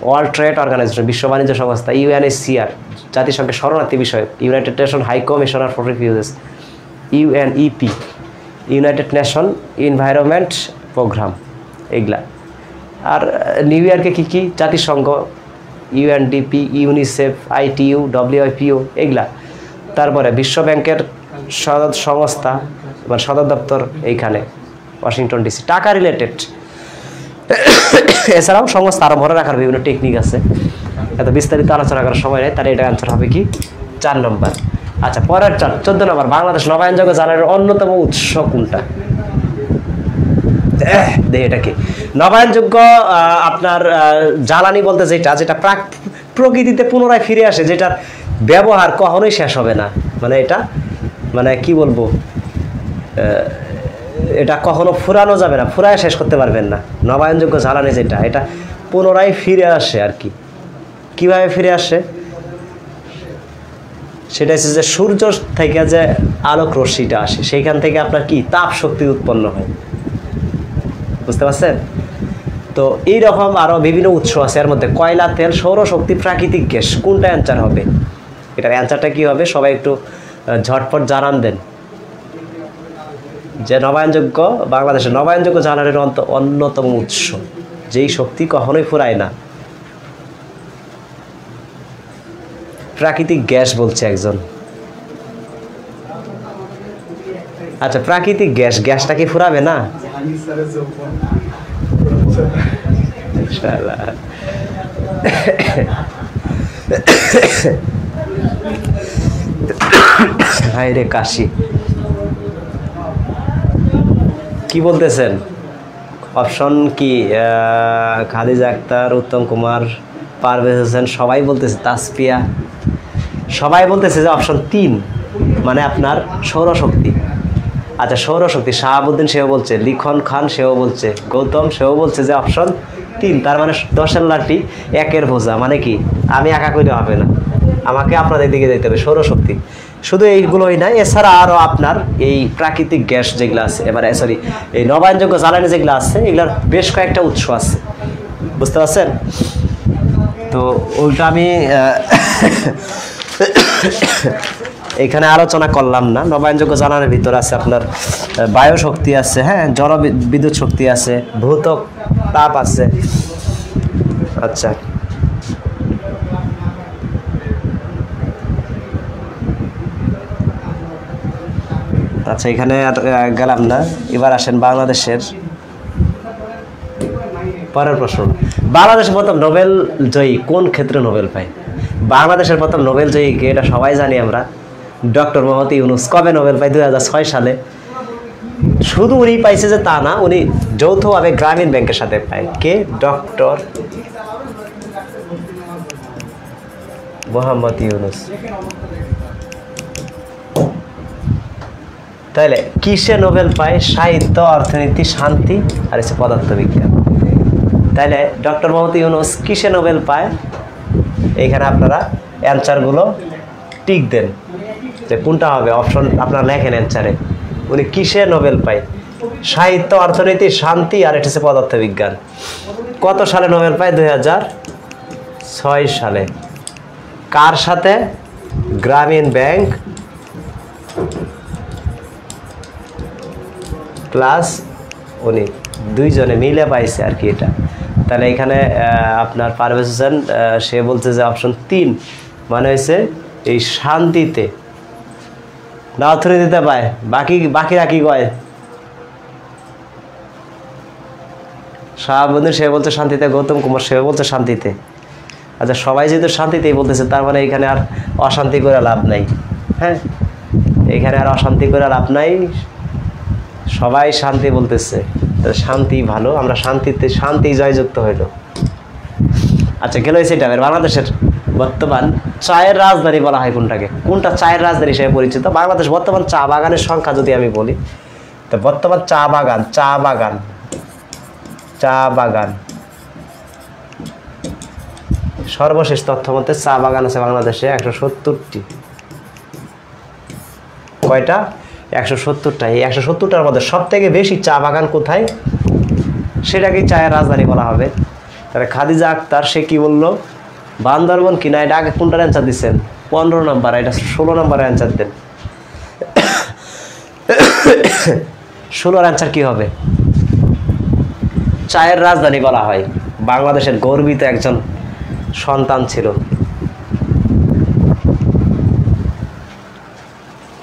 World Trade Organization, বিশ্ব বাণিজ্য সংস্থা, UNHCR, জাতিসংঘের শরণার্থী বিষয়ক, United Nation High Commissioner for Refugees, UNEP, United Nation Environment Programme এগুলা। আর নিউ ইয়র্কে কী কী জাতিসংঘ, ইউএনডিপি, ইউনিসেফ, ITU, WIPO এগুলা। তারপরে বিশ্ব ব্যাংকের সংস্থা মানে সদর দপ্তর এইখানে ওয়াশিংটন DC, টাকা রিলেটেড। এছাড়াও সংস্থা আরও মনে রাখার বিভিন্ন টেকনিক আছে, এত বিস্তারিত আলোচনা করার সময় নেই। তার এটা অ্যান্সার হবে কি 4 নম্বর। আচ্ছা, পরের 14 নম্বর, বাংলাদেশ নবায়নযোগ্য জ্বালানির অন্যতম উৎস কোনটা? এটা কি নবায়নযোগ্য আপনার জ্বালানি বলতে যেটা প্রকৃতিতে পুনরায় ফিরে আসে, যেটার ব্যবহার কখনোই শেষ হবে না, মানে এটা মানে কি বলবো, এটা কখনো ফুরানো যাবে না, ফুরায় শেষ করতে পারবেন না। নবায়নযোগ্য জ্বালানি যেটা, এটা পুনরায় ফিরে আসে আর কি। কিভাবে ফিরে আসে সেটা হচ্ছে যে সূর্য থেকে যে আলোক রশ্মিটা আসে সেইখান থেকে আপনার কি তাপ শক্তি উৎপন্ন হয়, বুঝতে পারছেন? তো এইরকম আরও বিভিন্ন উৎস আছে, এর মধ্যে কয়লা, তেল, সৌরশক্তি, প্রাকৃতিক গ্যাস, কোনটা অ্যান্সার হবে? এটার অ্যান্সারটা কী হবে সবাই একটু ঝটপট জানান দেন। যে নবায়নযোগ্য, বাংলাদেশের নবায়নযোগ্য জ্বালানির অন্যতম উৎস, যেই শক্তি কখনোই ফুরায় না, প্রাকৃতিক গ্যাস বলছে একজন। আচ্ছা, প্রাকৃতিক গ্যাসটা কি ফুরাবে না? হায় রে কাশি, কি বলতেছেন? অপশন কি? খাদিজা আক্তার, উত্তম কুমার, পারভেজ হোসেন, সবাই বলতেছে, তাসপিয়া, সবাই বলতেছে যে অপশন 3 মানে আপনার সৌরশক্তি। আচ্ছা, সৌরশক্তি, শাহাবুদ্দিন সেও বলছে, লিখন খান সেও বলছে, গৌতম সেও বলছে যে অপশন 3। তার মানে 10-এর লাঠি 1-এর বোঝা, মানে কি আমি একা করে হবে না, আমাকে আপনাদের দিকে যেতে হবে। সৌরশক্তি শুধু এইগুলোই না, এছাড়া আরও আপনার এই প্রাকৃতিক গ্যাস যেগুলো আছে, এবারে সরি এই নবায়নযোগ্য জ্বালানি যেগুলো আছে, এগুলোর বেশ কয়েকটা উৎস আছে, বুঝতে পারছেন? তো ওইটা আমি এখানে আলোচনা করলাম না। নবায়নযোগ্য জ্বালানির ভিতর আছে আপনার বায়ু শক্তি আছে, হ্যাঁ, জলবিদ্যুৎ শক্তি আছে, ভৌতিক তাপ আছে। আচ্ছা, আচ্ছা এখানে আর গেলাম না। এবার আসেন বাংলাদেশের পরের প্রশ্ন। বাংলাদেশের প্রথম নোবেল জয়ী কোন ক্ষেত্রে নোবেল পায়? বাংলাদেশের প্রথম নোবেল জয়ী কে? এটা সবাই জানি আমরা, ডক্টর মোহাম্মদ ইউনূস। কবে নোবেল পায়? 2006 সালে। শুধু উনি পাইছে যে তা না, উনি যৌথভাবে গ্রামীণ ব্যাংকের সাথে পায়। কে? ডক্টর মোহাম্মদ ইউনূস। তাহলে কিসে নোবেল পায়? সাহিত্য, অর্থনীতি, শান্তি আর হচ্ছে পদার্থবিজ্ঞান। তাহলে ডক্টর মোহাম্মদ ইউনূস কিসে নোবেল পায়? এইখানে আপনারা অ্যান্সারগুলো টিক দেন যে কোনটা হবে। অপশন আপনারা লেখেন অ্যান্সারে, উনি কিসে নোবেল পায়? সাহিত্য, অর্থনীতি, শান্তি আর এটা হচ্ছে পদার্থবিজ্ঞান। কত সালে নোবেল পায়? 2006 সালে। কার সাথে? গ্রামীণ ব্যাংক প্লাস উনি, দুইজনে মিলে পাইছে আর কি এটা। তাহলে এখানে আপনার পারভেজ হোসেন সে বলছে যে অপশন 3 মানে হয়েছে এই শান্তিতে, না অর্থনীতিতে পায়। বাকিরা কি কয়? শাহাবুদ্দিন সে বলছে শান্তিতে, গৌতম কুমার সে বলছে শান্তিতে। আচ্ছা, সবাই যেহেতু শান্তিতেই বলতেছে, তার মানে এখানে আর অশান্তি করে লাভ নাই। হ্যাঁ, এখানে আর অশান্তি করে লাভ নাই, সবাই শান্তি বলতেছে। শান্তি ভালো, আমরা শান্তি জয়যুক্ত হইল। আচ্ছা, গেল সেটা। বাংলাদেশের বর্তমান চায়ের রাজধানী বলা হয় কোনটাকে? কোনটা চায়ের রাজধানী হিসেবে পরিচিত? বাংলাদেশ বর্তমান চা বাগানের সংখ্যা যদি আমি বলি, তো বর্তমান চা বাগান সর্বশেষ তথ্য মতে চা বাগান আছে বাংলাদেশে 170টি। কয়টা? 170টা। এই 170টার মধ্যে সব থেকে বেশি চা বাগান কোথায়? সেটাকেই চায়ের রাজধানী বলা হবে। তাহলে খাদিজা আক্তার সে কি বললো? বান্দরবন কিনা? এটা আগে কোনটার অ্যান্সার দিচ্ছেন? 15 নম্বর। এটা 16 নম্বরে অ্যান্সার দেন। 16-র অ্যান্সার কি হবে? চায়ের রাজধানী বলা হয়, বাংলাদেশের গর্বিত একজন সন্তান ছিল।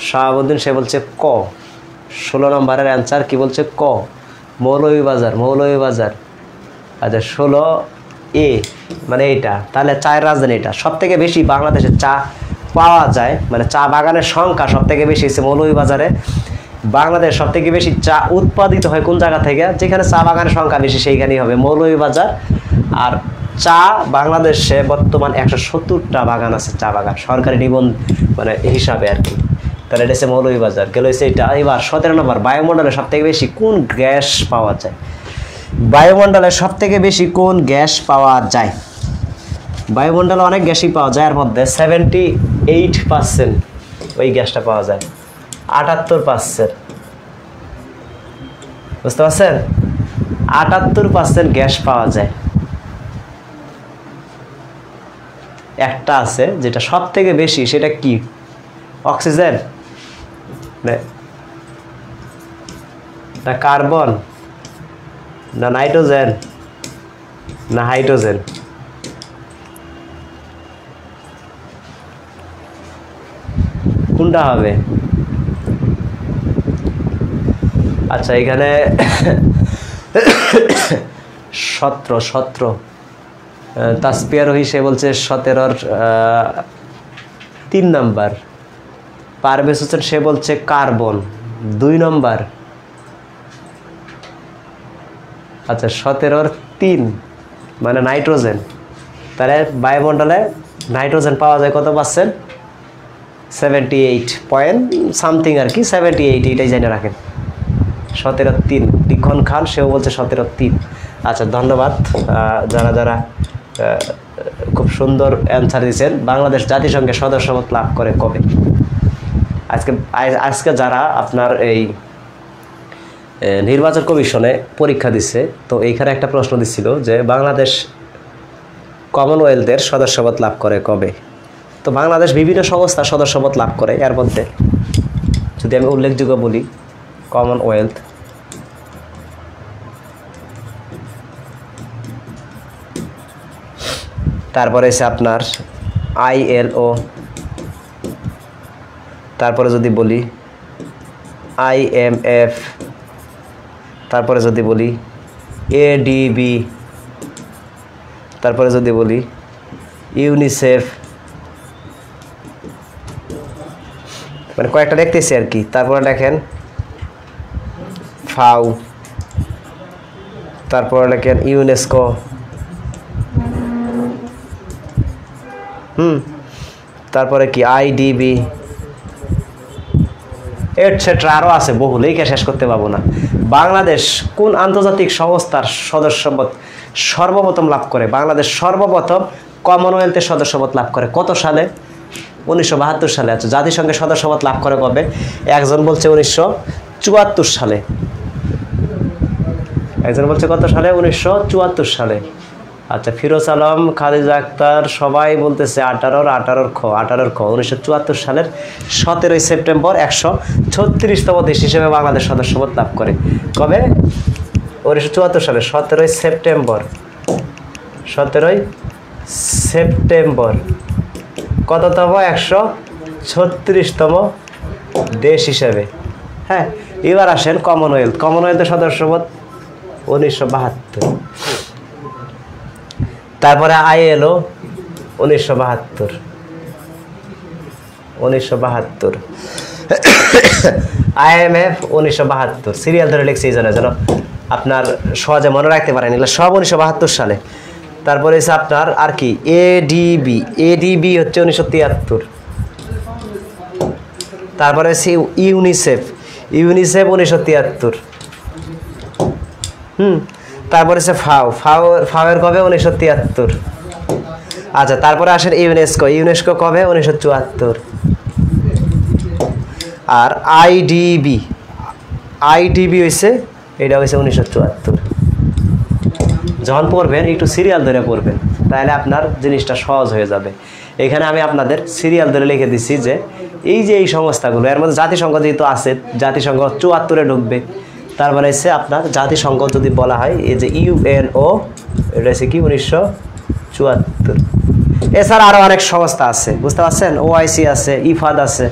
শাহাবুদ্দিন সে বলছে ক। 16 নম্বরের অ্যান্সার কি বলছে? ক, মৌলভীবাজার। মৌলভীবাজার। আচ্ছা 16A মানে এইটা, তাহলে চায়ের রাজধানী এটা। সব থেকে বেশি বাংলাদেশে চা পাওয়া যায়, মানে চা বাগানের সংখ্যা সব থেকে বেশি হচ্ছে মৌলভীবাজারে। বাংলাদেশ সব থেকে বেশি চা উৎপাদিত হয় কোন জায়গা থেকে? যেখানে চা বাগানের সংখ্যা বেশি সেইখানেই হবে মৌলভীবাজার। আর চা বাংলাদেশে বর্তমান 170টা বাগান আছে, চা বাগান সরকারি নিবন্ধন মানে হিসাবে আর কি। তাহলে এটা হচ্ছে মৌলভীবাজার গেল হচ্ছে এটা। এবার 17 নম্বর, বায়ুমণ্ডলে সব থেকে বেশি কোন গ্যাস পাওয়া যায়? বায়ুমণ্ডলে সব থেকে বেশি কোন গ্যাস পাওয়া যায়? বায়ুমণ্ডলে অনেক গ্যাসই পাওয়া যায়, এর মধ্যে 78% ওই গ্যাসটা পাওয়া যায়। 78%, বুঝতে পারছেন? 78% গ্যাস পাওয়া যায়। একটা আছে যেটা সব থেকে বেশি, সেটা কি? অক্সিজেন না কার্বন না নাইট্রোজেন না হাইড্রোজেন? কোনটা হবে? আচ্ছা এখানে 17 তাসপিয়া রহি সে বলছে 17-র 3 নাম্বার। পারভেজ হোসেন সে বলছে কার্বন 2 নম্বর। আচ্ছা 17-র 3 মানে নাইট্রোজেন। তাহলে বায়ুমণ্ডলে নাইট্রোজেন পাওয়া যায় কত %? 78 পয়েন্ট সামথিং আর কি, 78, এইটাই জেনে রাখেন। 17-র 3। লিখন খান সেও বলছে 17-র 3। আচ্ছা ধন্যবাদ যারা যারা খুব সুন্দর অ্যান্সার দিয়েছেন। বাংলাদেশ জাতিসংঘের সদস্যপদ লাভ করে কবে? আজকে যারা আপনার এই নির্বাচন কমিশনে পরীক্ষা দিচ্ছে, তো এইখানে একটা প্রশ্ন দিচ্ছিল যে বাংলাদেশ কমনওয়েলথের সদস্যপদ লাভ করে কবে? তো বাংলাদেশ বিভিন্ন সংস্থার সদস্যপদ লাভ করে, এর মধ্যে যদি আমি উল্লেখযোগ্য বলি কমনওয়েলথ, তারপরে এসে আপনার ILO, তারপরে যদি বলি IMF, তারপরে যদি বলি ADB, তারপরে যদি বলি ইউনিসেফ, মানে কয়েকটা দেখতেছি আর কি। তারপরে দেখেন ফাও, তারপরে দেখেন ইউনেস্কো, তারপরে কি IDB এটসেট্রা, আরও আছে বহু, লেখা শেষ করতে পারবো না। বাংলাদেশ কোন আন্তর্জাতিক সংস্থার সদস্যপদ সর্বপ্রথম লাভ করে? বাংলাদেশ সর্বপ্রথম কমনওয়েলথের সদস্যপদ লাভ করে কত সালে? 1972 সালে। আচ্ছা জাতিসংঘের সদস্যপদ লাভ করে কবে? একজন বলছে 1974 সালে, একজন বলছে কত সালে? 1974 সালে। আচ্ছা ফিরোজ আলম, খাদিজা আক্তার সবাই বলতেছে 18-র খ 1974 সালের 17 সেপ্টেম্বর 136তম দেশ হিসেবে বাংলাদেশ সদস্যপদ লাভ করে। কবে? 1974 সালে 17 সেপ্টেম্বর। কততম? 136তম দেশ হিসেবে। হ্যাঁ এবার আসেন কমনওয়েলথের সদস্যপদ 1972। তারপরে ILO 1972। IMF 1972। সিরিয়াল ধরে লিখছি এই জন্য যেন আপনার সহজে মনে রাখতে পারেন, এগুলো সব 1972 সালে। তারপরে হচ্ছে আপনার আর কি ADB হচ্ছে 1973। তারপরে হচ্ছে ইউনিসেফ 1973। তারপরে হচ্ছে ফাওয়ের কবে? 1973। আচ্ছা তারপরে আসেন ইউনেস্কো কবে? 1974। আর IDB হয়েছে, এটা হয়েছে 1974। যখন পড়বেন একটু সিরিয়াল ধরে পড়বেন, তাহলে আপনার জিনিসটা সহজ হয়ে যাবে। এখানে আমি আপনাদের সিরিয়াল ধরে লিখে দিচ্ছি যে এই যে এই সংস্থাগুলো, এর মধ্যে জাতিসংঘ যেহেতু আছে, জাতিসংঘ 74-এ ঢুকবে, তারপরে হচ্ছে আপনার জাতিসংঘ যদি বলা হয় এই যে ইউএনও, এটা হচ্ছে কি 1974। এছাড়া আরও অনেক সংস্থা আছে, বুঝতে পারছেন, ওআইসি আছে, ইফাদ আছে,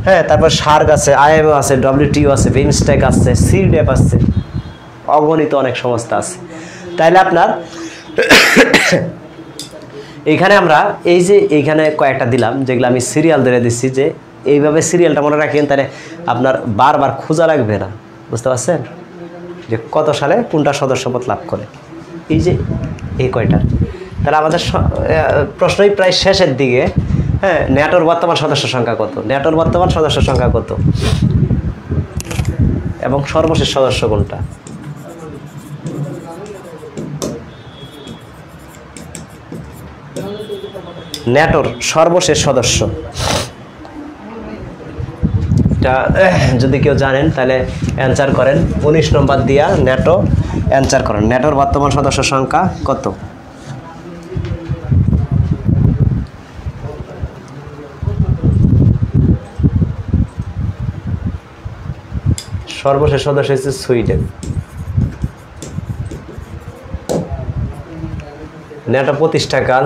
হ্যাঁ, তারপর সার্ক আছে, আইএমও আছে, ডব্লিউটিও আছে, বিমস্টেক আছে, সিডেপ আছে, অগণিত অনেক সংস্থা আছে। তাইলে আপনার এইখানে আমরা এই যে এইখানে কয়েকটা দিলাম, যেগুলো আমি সিরিয়াল ধরে দিচ্ছি, যে এইভাবে সিরিয়ালটা মনে রাখেন, তাহলে আপনার বারবার খোঁজা লাগবে না, বুঝতে পারছেন, যে কত সালে কোনটা সদস্যপদ লাভ করে, এই যে এই কয়টা। তাহলে আমাদের প্রশ্নই প্রায় শেষের দিকে। হ্যাঁ, ন্যাটোর বর্তমান সদস্য সংখ্যা কত, ন্যাটোর বর্তমান সদস্য সংখ্যা কত এবং সর্বশেষ সদস্য কোনটা। ন্যাটোর সর্বশেষ সদস্য, এটা যদি কেউ জানেন তাহলে অ্যান্সার করেন, 19 নম্বর দিয়া ন্যাটো অ্যান্সার করেন। ন্যাটোর বর্তমান সদস্য সংখ্যা কত? সর্বশেষ সদস্য হচ্ছে সুইডেন। ন্যাটো প্রতিষ্ঠাকাল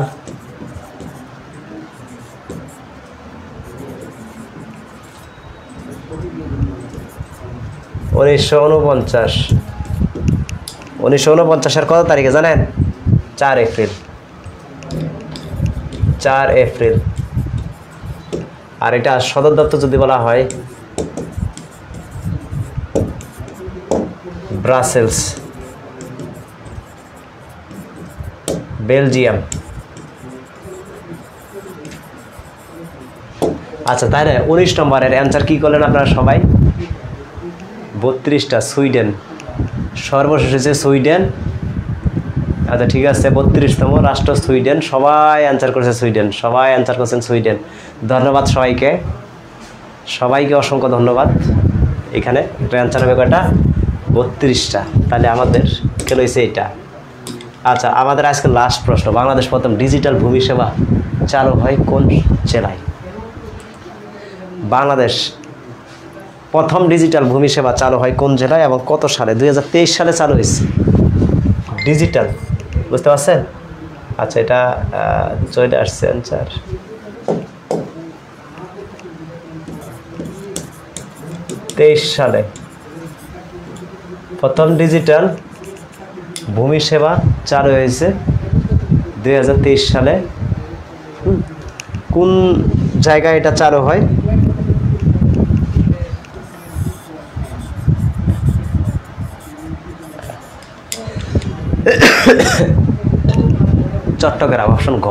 1949। 1949 কত তারিখে জানেন? 4 এপ্রিল। 4 এপ্রিল। আর এটা সদর দপ্তর যদি বলা হয় ব্রাসেলস, বেলজিয়াম। আচ্ছা, তাই না, 19 নম্বরের অ্যান্সার কি করলেন আপনারা সবাই? 32টা। সুইডেন সর্বশেষ হচ্ছে সুইডেন। আচ্ছা ঠিক আছে, 32তম রাষ্ট্র সুইডেন। সবাই অ্যান্সার করেছে সুইডেন, সবাই অ্যান্সার করছেন সুইডেন। ধন্যবাদ সবাইকে, সবাইকে অসংখ্য ধন্যবাদ। এখানে একটা অ্যান্সার হবে কয়টা? 32টা। তাহলে আমাদের কেন হয়েছে এইটা। আচ্ছা, আমাদের আজকে লাস্ট প্রশ্ন, বাংলাদেশ প্রথম ডিজিটাল ভূমি সেবা চালু হয় কোন জেলায়? বাংলাদেশ প্রথম ডিজিটাল ভূমি সেবা চালু হয় কোন জেলায় এবং কত সালে? 2023 সালে চালু হয়েছে ডিজিটাল, বুঝতে পারছেন? আচ্ছা, এটা চলে আসছে অ্যান্সার। 23 সালে প্রথম ডিজিটাল ভূমি সেবা চালু হয়েছে 2023 সালে। কোন জায়গায় এটা চালু হয়? চট্টগ্রাম, অপশন গ।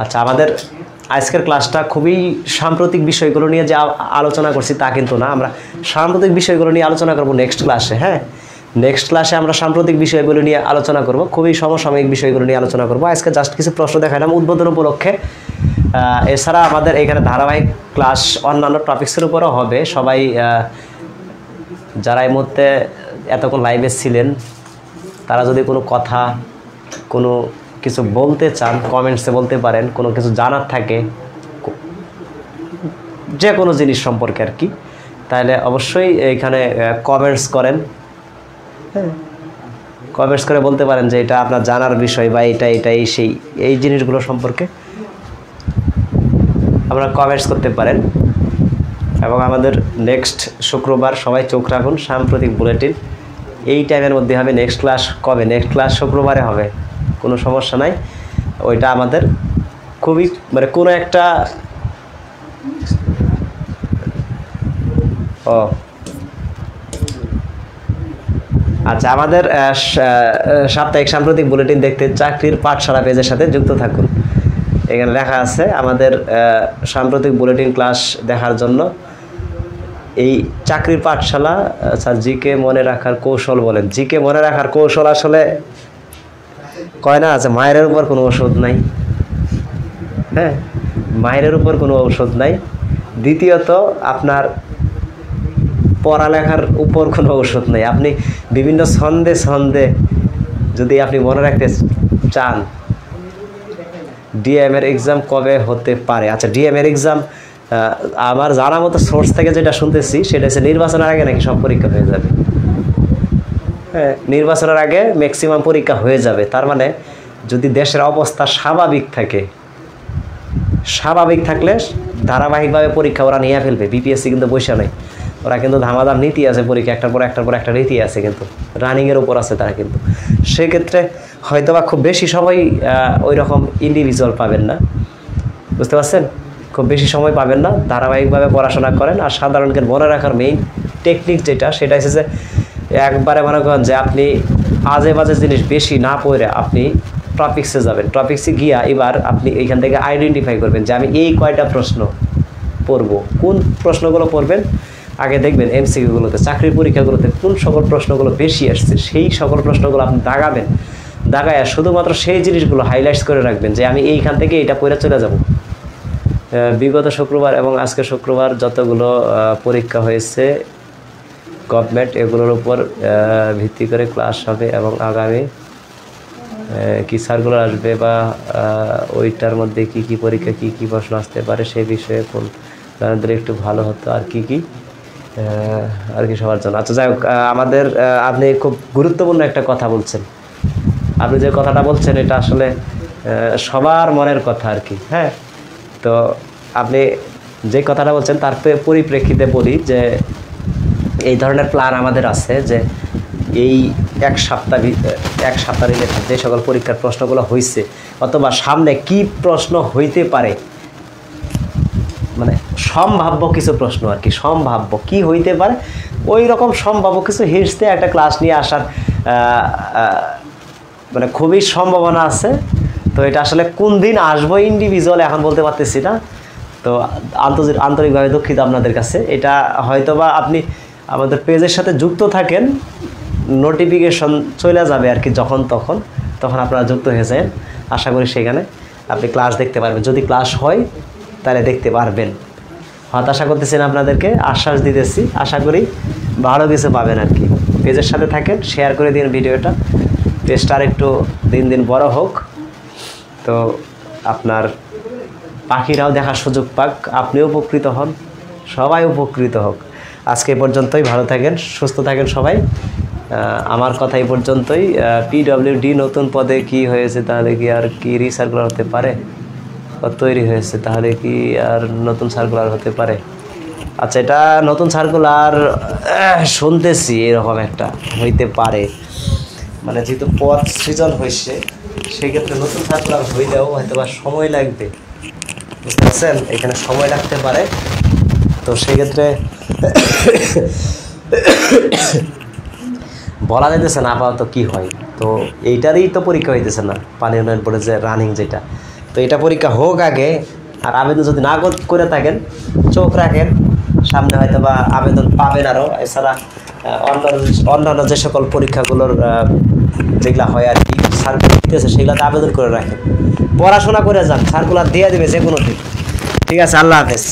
আচ্ছা, আমাদের আজকের ক্লাসটা খুবই সাম্প্রতিক বিষয়গুলো নিয়ে যে আলোচনা করছি তা কিন্তু না, আমরা সাম্প্রতিক বিষয়গুলো নিয়ে আলোচনা করব নেক্সট ক্লাসে। হ্যাঁ, নেক্সট ক্লাসে আমরা সাম্প্রতিক বিষয়গুলো নিয়ে আলোচনা করব, খুবই সমসাময়িক বিষয়গুলো নিয়ে আলোচনা করব। আজকে জাস্ট কিছু প্রশ্ন দেখালাম উদ্বোধন উপলক্ষে। এছাড়া আমাদের এখানে ধারাবাহিক ক্লাস অন্যান্য টপিক্সের উপরও হবে। সবাই যারা এই মুহূর্তে এতক্ষণ লাইভে ছিলেন, তারা যদি কোনো কথা, কোনো কিছু বলতে চান কমেন্টসে বলতে পারেন, কোনো কিছু জানার থাকে যে কোনো জিনিস সম্পর্কে আর কি, তাহলে অবশ্যই এখানে কমেন্টস করেন। হ্যাঁ, কমেন্টস করে বলতে পারেন যে এটা আপনার জানার বিষয় বা এটাই সেই এই জিনিসগুলো সম্পর্কে আপনারা কমেন্টস করতে পারেন। এবং আমাদের নেক্সট শুক্রবার সবাই চোখ রাখুন, সাম্প্রতিক বুলেটিন এই টাইমের মধ্যে হবে। নেক্সট ক্লাস কবে? নেক্সট ক্লাস শুক্রবারে হবে, কোনো সমস্যা নাই। ওইটা আমাদের খুবই মানে কোনো একটা আচ্ছা, আমাদের সাপ্তাহিক সাম্প্রতিক বুলেটিন দেখতে চাকরির পাঠশালা পেজের সাথে যুক্ত থাকুন। এখানে লেখা আছে আমাদের সাম্প্রতিক বুলেটিন ক্লাস দেখার জন্য। এই চাকরির পাঠশালা, আচ্ছা, জিকে মনে রাখার কৌশল বলেন। জিকে মনে রাখার কৌশল আসলে কয় না আছে, মায়ের উপর কোনো ওষুধ নাই। হ্যাঁ, মায়ের উপর কোনো ঔষধ নাই। দ্বিতীয়ত আপনার পড়ালেখার উপর কোনো ঔষধ নেই। আপনি বিভিন্ন ছন্দে যদি আপনি মনে রাখতে চান ডিএম এর এক্সাম কবে হতে পারে। আচ্ছা, ডিএম এর এক্সাম আমার জানা মতো সোর্স থেকে যেটা শুনতেছি সেটা হচ্ছে নির্বাচনের আগে নাকি সব পরীক্ষা হয়ে যাবে। হ্যাঁ, নির্বাচনের আগে ম্যাক্সিমাম পরীক্ষা হয়ে যাবে। তার মানে যদি দেশের অবস্থা স্বাভাবিক থাকে, স্বাভাবিক থাকলে ধারাবাহিকভাবে পরীক্ষা ওরা নিয়ে ফেলবে। বিপিএসসি কিন্তু বসে নেই, ওরা কিন্তু ধামাধাম নীতি আছে, পরীক্ষা একটার পর একটা রীতি আছে, কিন্তু রানিংয়ের উপর আছে তারা। কিন্তু সেক্ষেত্রে হয়তো বা খুব বেশি সময় ওই রকম ইন্ডিভিজুয়াল পাবেন না, বুঝতে পারছেন? খুব বেশি সময় পাবেন না, ধারাবাহিকভাবে পড়াশোনা করেন। আর সাধারণকে মনে রাখার মেইন টেকনিক যেটা, সেটা হচ্ছে যে একবারে মনে করেন যে আপনি আজে বাজে জিনিস বেশি না পড়ে আপনি টপিক্সে যাবেন। টপিক্সে গিয়া এবার আপনি এইখান থেকে আইডেন্টিফাই করবেন যে আমি এই কয়টা প্রশ্ন পড়ব, কোন প্রশ্নগুলো পড়বেন। আগে দেখবেন এমসিকিউগুলোতে, চাকরির পরীক্ষাগুলোতে কোন সকল প্রশ্নগুলো বেশি আসছে, সেই সকল প্রশ্নগুলো আপনি দাগাবেন। দাগায় শুধুমাত্র সেই জিনিসগুলো হাইলাইটস করে রাখবেন যে আমি এইখান থেকে এটা পড়ে চলে যাব। বিগত শুক্রবার এবং আজকে শুক্রবার যতগুলো পরীক্ষা হয়েছে গভর্নমেন্ট, এগুলোর উপর ভিত্তি করে ক্লাস হবে এবং আগামী কি সার্কুলার আসবে বা ওইটার মধ্যে কি কি পরীক্ষা কি কি প্রশ্ন আসতে পারে সেই বিষয়ে জানালে একটু ভালো হতো। আর কি সবার জন্য। আচ্ছা, যাই হোক, আমাদের আপনি খুব গুরুত্বপূর্ণ একটা কথা বলছেন। আপনি যে কথাটা বলছেন এটা আসলে সবার মনের কথা আর কি। হ্যাঁ, তো আপনি যে কথাটা বলছেন তার পরিপ্রেক্ষিতে বলি যে এই ধরনের প্ল্যান আমাদের আছে যে এই এক সপ্তাহ রিলেটেড যে সকল পরীক্ষার প্রশ্নগুলো হয়েছে অথবা সামনে কি প্রশ্ন হইতে পারে, মানে সম্ভাব্য কিছু প্রশ্ন আর কি, সম্ভাব্য কি হইতে পারে ওই রকম সম্ভাব্য কিছু হিন্টস দিয়ে একটা ক্লাস নিয়ে আসার মানে খুবই সম্ভাবনা আছে। তো এটা আসলে কোন দিন আসবো ইন্ডিভিজুয়াল এখন বলতে পারতেছি না। তো আন্তরিকভাবে দুঃখিত আপনাদের কাছে। এটা হয়তোবা আপনি আমাদের পেজের সাথে যুক্ত থাকেন, নোটিফিকেশন চলে যাবে আর কি যখন তখন আপনারা যুক্ত হয়ে যায়। আশা করি সেখানে আপনি ক্লাস দেখতে পারবেন। যদি ক্লাস হয় তাহলে দেখতে পারবেন। হতাশা করতেছেন আপনাদেরকে, আশ্বাস দিতেছি, আশা করি ভালো কিছু পাবেন আর কি। পেজের সাথে থাকেন, শেয়ার করে দিন ভিডিওটা। পেজটা আর একটু দিন দিন বড় হোক, তো আপনার পাখিরাও দেখার সুযোগ পাক, আপনিও উপকৃত হন, সবাই উপকৃত হোক। আজকে পর্যন্তই, ভালো থাকেন, সুস্থ থাকেন সবাই। আমার কথা এই পর্যন্তই। PWD নতুন পদে কি হয়েছে, তাহলে কি আর কি রিসার্কুলার হতে পারে? তৈরি হয়েছে, তাহলে কি আর নতুন সার্কুলার হতে পারে? আচ্ছা, এটা নতুন সার্কুলার শুনতেছি এরকম একটা হইতে পারে, মানে যেহেতু পদ সৃজন হয়েছে সেক্ষেত্রে নতুন সার্কুলার হইলেও হয়তো বা সময় লাগবে, বুঝতে পারছেন? এখানে সময় লাগতে পারে। তো সেক্ষেত্রে বলা যাইতেছে না আপাতত কি হয়। তো এইটারই তো পরীক্ষা হইতেছে না, পানি উন্নয়ন বোর্ডের যে রানিং যেটা, তো এটা পরীক্ষা হোক আগে। আর আবেদন যদি না করে থাকেন চোখ রাখেন, সামনে হয়তো বা আবেদন পাবেন আরও। এছাড়া অন্যান্য যে সকল পরীক্ষাগুলোর যেগুলো হয় আর কি সার্কুলার দিতেছে সেগুলোতে আবেদন করে রাখেন, পড়াশোনা করে যান, সার্কুলার দিয়ে দেবে যে কোনো দিন। ঠিক আছে, আল্লাহ হাফেজ।